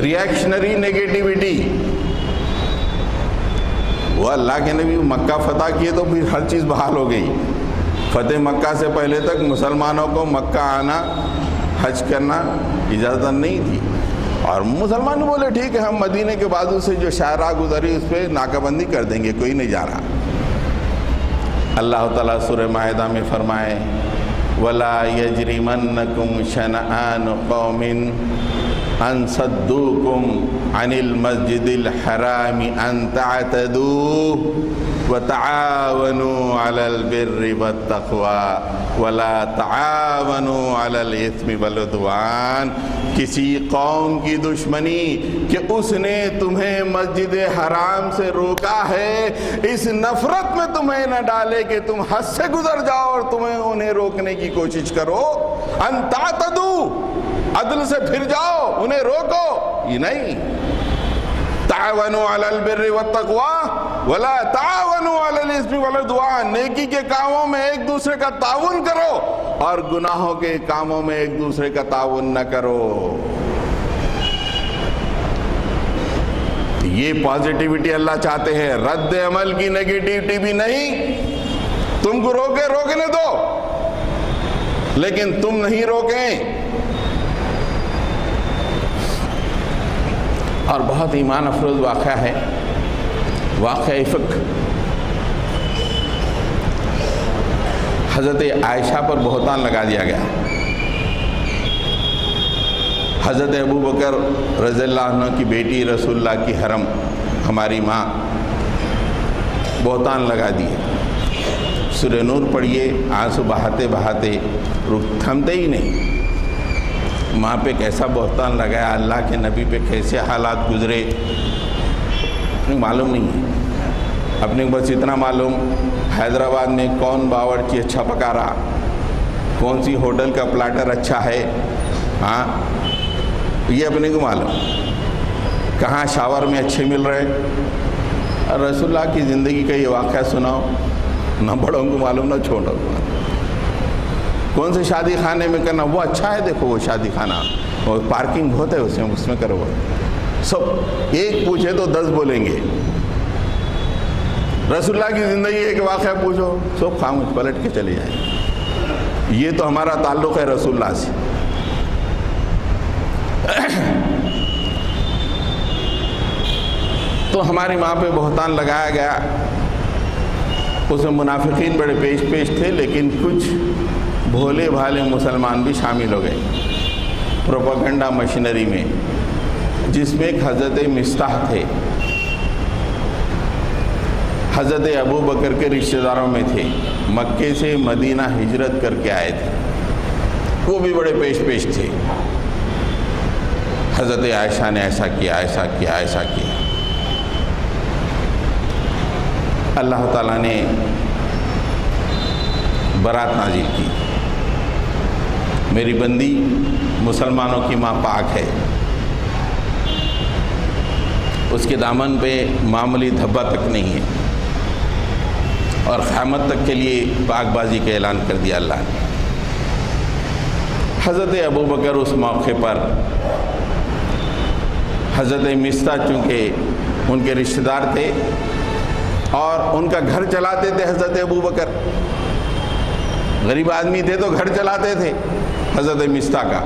ریاکشنری نگیٹیوٹی، وہ اللہ کے نبی مکہ فتح کیے تو پھر ہر چیز بحال ہو گئی۔ فتح مکہ سے پہلے تک مسلمانوں کو مکہ آنا، حج کرنا اجازت نہیں تھی، اور مسلمان بولے ٹھیک ہے ہم مدینے کے بازو سے جو شاہراہ گزری اس پہ ناکہ بندی کر دیں گے، کوئی نہیں جا رہا۔ اللہ تعالیٰ سورہ مائدہ میں فرمائے وَلَا يَجْرِمَنَّكُمْ شَنَآنُ قَوْمٍ أَن صَدُّوكُمْ عَنِ الْمَسْجِدِ الْحَرَامِ أَن تَعْتَدُوا وَتَعَاوَنُوا عَلَى الْبِرِّ وَالتَّقْوَى وَلَا تَعَاوَنُوا عَلَى الْإِثْمِ وَالْعُدْوَانِ۔ کسی قوم کی دشمنی کہ اس نے تمہیں مسجد حرام سے روکا ہے، اس نفرت میں تمہیں نہ ڈالے کہ تم حد سے گزر جاؤ اور تمہیں انہیں روکنے کی کوشش کرو۔ ان تعتدوا، عدل سے پھر جاؤ، انہیں روکو، یہ نہیں۔ تعاونوا علی البر والتقوی ولا تعاونوا علی الاثم والعدوان، نیکی کے کاموں میں ایک دوسرے کا تعاون کرو اور گناہوں کے کاموں میں ایک دوسرے کا تعاون نہ کرو۔ یہ پازیٹیوٹی اللہ چاہتے ہیں، رد عمل کی نگیٹیوٹی بھی نہیں۔ تم کو روکنے دو، لیکن تم نہیں روکیں۔ اور بہت ایمان افروز واقعہ ہے، واقعہ افک۔ حضرت عائشہ پر بہتان لگا دیا گیا۔ حضرت ابو بکر رضی اللہ عنہ کی بیٹی رسول اللہ کی حرم ہماری ماں بہتان لگا دیے۔ سورہ نور پڑھیے، آنسو بہاتے بہاتے تھمتے ہی نہیں۔ ماں پہ کیسا بہتان لگایا، اللہ کے نبی پہ کیسے حالات گزرے معلوم نہیں ہے۔ اپنے بس اتنا معلوم حیدرآباد میں کون باورچی اچھا پکا رہا، کون سی ہوٹل کا پلاٹر اچھا ہے، ہاں یہ اپنے کو معلوم، کہاں شاور میں اچھے مل رہے۔ اور رسول اللہ کی زندگی کا یہ واقعہ سناؤ، نہ بڑوں کو معلوم نہ چھوٹوں کو۔ کون سے شادی خانے میں کرنا، وہ اچھا ہے، دیکھو وہ شادی خانہ، اور پارکنگ بہت ہے اس میں کرو۔ سب ایک پوچھے تو 10 بولیں گے۔ رسول اللہ کی زندگی ایک واقعہ پوچھو، سب خاموش پلٹ کے چلے جائیں۔ یہ تو ہمارا تعلق ہے رسول اللہ سے۔ تو ہماری ماں پہ بہتان لگایا گیا، اس میں منافقین بڑے پیش تھے، لیکن کچھ بھولے بھالے مسلمان بھی شامل ہو گئے پروپیگنڈا مشینری میں، جس میں ایک حضرت مستح تھے، حضرت ابو بکر کے رشتہ داروں میں تھے، مکے سے مدینہ ہجرت کر کے آئے تھے، وہ بھی بڑے پیش تھے۔ حضرت عائشہ نے ایسا کیا، ایسا کیا، ایسا کیا۔ اللہ تعالیٰ نے برات نازل کی، میری بندی مسلمانوں کی ماں پاک ہے، اس کے دامن پہ معمولی دھبا تک نہیں ہے، اور قیامت تک کے لیے پاک بازی کا اعلان کر دیا اللہ نے۔ حضرت ابو بکر اس موقع پر، حضرت مستح چونکہ ان کے رشتہ دار تھے اور ان کا گھر چلاتے تھے، حضرت ابو بکر غریب آدمی تھے تو گھر چلاتے تھے حضرت مستح کا۔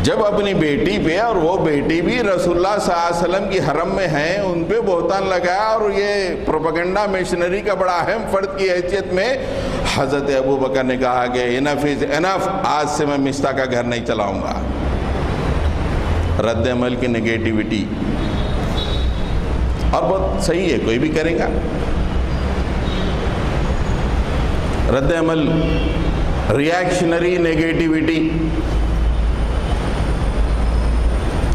جب اپنی بیٹی پہ، اور وہ بیٹی بھی رسول اللہ صلی اللہ علیہ وسلم کی حرم میں ہیں، ان پہ بہتان لگایا، اور یہ پروپیگنڈا مشنری کا بڑا اہم فرد کی حیثیت میں حضرت ابو بکر نے کہا کہ انف از انف، آج سے میں مستح کا گھر نہیں چلاؤں گا۔ رد عمل کی نگیٹیوٹی، اور بہت صحیح ہے، کوئی بھی کرے گا۔ رد عمل، ریاکشنری نگیٹیوٹی،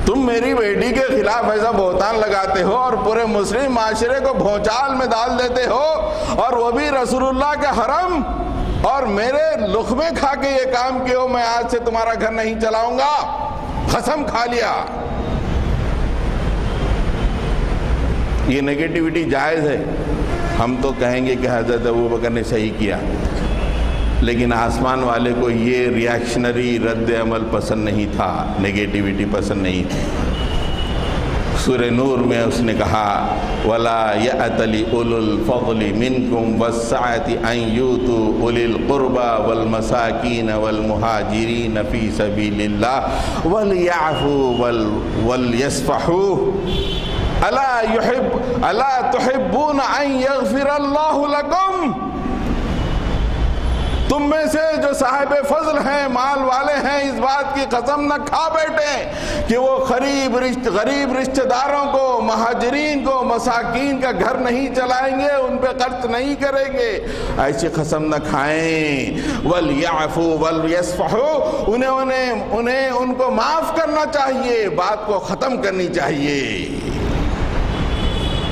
تم میری بیٹی کے خلاف ایسا بہتان لگاتے ہو اور پورے مسلم معاشرے کو بھونچال میں ڈال دیتے ہو، اور وہ بھی رسول اللہ کے حرم، اور میرے لقمے کھا کے یہ کام کیے ہو، میں آج سے تمہارا گھر نہیں چلاؤں گا، قسم کھا لیا۔ یہ نگیٹیوٹی جائز ہے، ہم تو کہیں گے کہ حضرت ابوبکر نے صحیح کیا، لیکن آسمان والے کو یہ ریاکشنری رد عمل پسند نہیں تھا، نگیٹیوٹی پسند نہیں تھی۔ سورہ نور میں اس نے کہا وَلَا يَأْتَلِ أُولُو الْفَضْلِ مِنْكُمْ وَالسَّعَةِ أَنْ يُؤْتُوا أُولِي الْقُرْبَى وَالْمَسَاكِينَ وَالْمُهَاجِرِينَ فِي سَبِيلِ اللَّهِ وَلْيَعْفُوا وَلْيَصْفَحُوا أَلَا تُحِبُّونَ أَنْ يَغْفِرَ اللَّهُ لَكُمْ۔ تم میں سے جو صاحب فضل ہیں، مال والے ہیں، اس بات کی قسم نہ کھا بیٹھیں کہ وہ غریب رشتہ داروں کو، مہاجرین کو، مساکین کا گھر نہیں چلائیں گے، ان پہ خرچ نہیں کریں گے، ایسی قسم نہ کھائیں۔ وَلْيَعْفُوا وَلْيَصْفَحُوا، انہیں ان کو معاف کرنا چاہیے، بات کو ختم کرنی چاہیے۔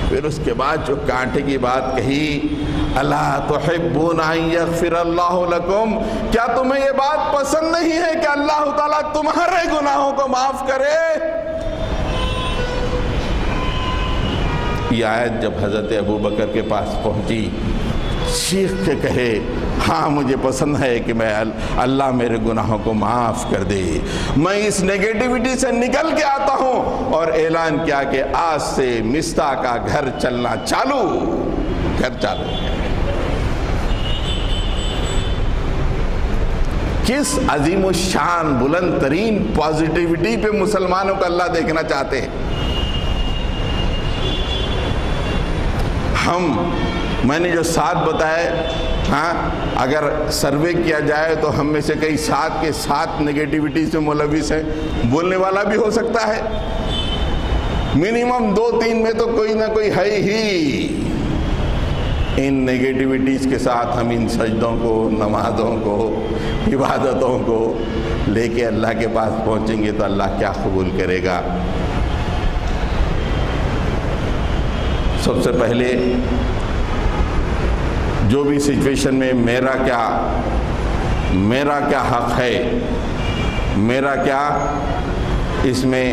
پھر اس کے بعد جو کانٹے کی بات کہی، الا تحبون ان یغفر اللہ لکم، کیا تمہیں یہ بات پسند نہیں ہے کہ اللہ تعالیٰ تمہارے گناہوں کو معاف کرے؟ یہ آیت جب حضرت ابوبکر کے پاس پہنچی، چیخ کے کہے ہاں مجھے پسند ہے کہ میں اللہ میرے گناہوں کو معاف کر دے، میں اس نیگیٹیوٹی سے نکل کے آتا ہوں، اور اعلان کیا کہ آج سے مصطح کا گھر چلنا چالو، گھر چالو۔ کس عظیم الشان بلند ترین پازیٹیوٹی پہ مسلمانوں کو اللہ دیکھنا چاہتے ہیں۔ میں نے جو 7 بتائے، ہاں اگر سروے کیا جائے تو ہم میں سے کئی 7 کے 7 نگیٹیوٹی سے ملوث ہیں، بولنے والا بھی ہو سکتا ہے، منیمم 2-3 میں تو کوئی نہ کوئی ہے ہی۔ ان نگیٹیوٹیز کے ساتھ ہم ان سجدوں کو، نمازوں کو، عبادتوں کو لے کے اللہ کے پاس پہنچیں گے تو اللہ کیا قبول کرے گا؟ سب سے پہلے جو بھی سچویشن میں میرا کیا حق ہے، میرا کیا اس میں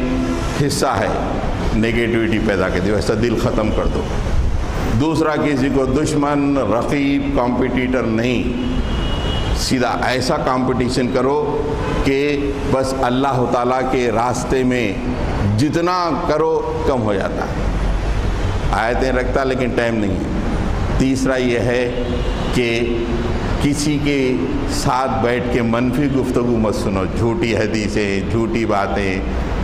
حصہ ہے، نگیٹیوٹی پیدا کر دو، ایسا دل ختم کر دو۔ دوسرا، کسی کو دشمن، رقیب، کمپٹیٹر نہیں، سیدھا ایسا کمپٹیشن کرو کہ بس اللہ تعالیٰ کے راستے میں جتنا کرو کم ہو جاتا ہے۔ آیتیں رکھتا لیکن ٹائم نہیں ہے۔ تیسرا یہ ہے کہ کسی کے ساتھ بیٹھ کے منفی گفتگو مت سنو، جھوٹی حدیثیں، جھوٹی باتیں،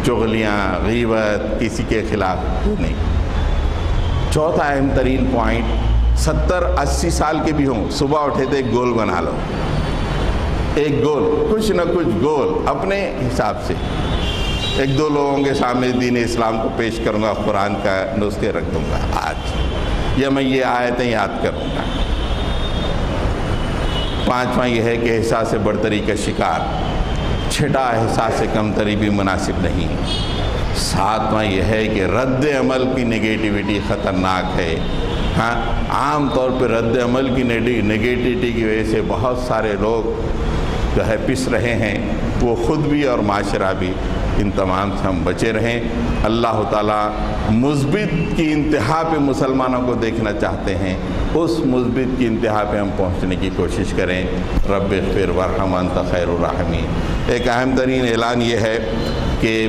چغلیاں، غیبت، کسی کے خلاف نہیں۔ چوتھا اہم ترین پوائنٹ، 70-80 سال کے بھی ہوں، صبح اٹھے تو ایک گول بنا لو، ایک گول، کچھ نہ کچھ گول اپنے حساب سے۔ 1-2 لوگوں کے سامنے دین اسلام کو پیش کروں گا، قرآن کا نسخے رکھ دوں گا آج، یا میں یہ آیتیں یاد کروں گا۔ 5واں یہ ہے کہ احساس برتری کا شکار، 6واں احساس کمتری بھی مناسب نہیں۔ 7واں یہ ہے کہ رد عمل کی نگیٹیوٹی خطرناک ہے۔ ہاں عام طور پہ رد عمل کی نگیٹیوٹی کی وجہ سے بہت سارے لوگ جو ہے پس رہے ہیں، وہ خود بھی اور معاشرہ بھی۔ ان تمام سے ہم بچے رہیں۔ اللہ تعالیٰ مثبت کی انتہا پہ مسلمانوں کو دیکھنا چاہتے ہیں، اس مثبت کی انتہا پہ ہم پہنچنے کی کوشش کریں۔ رب اغفر وارحم انت خیر الراحمین۔ ایک اہم ترین اعلان یہ ہے کہ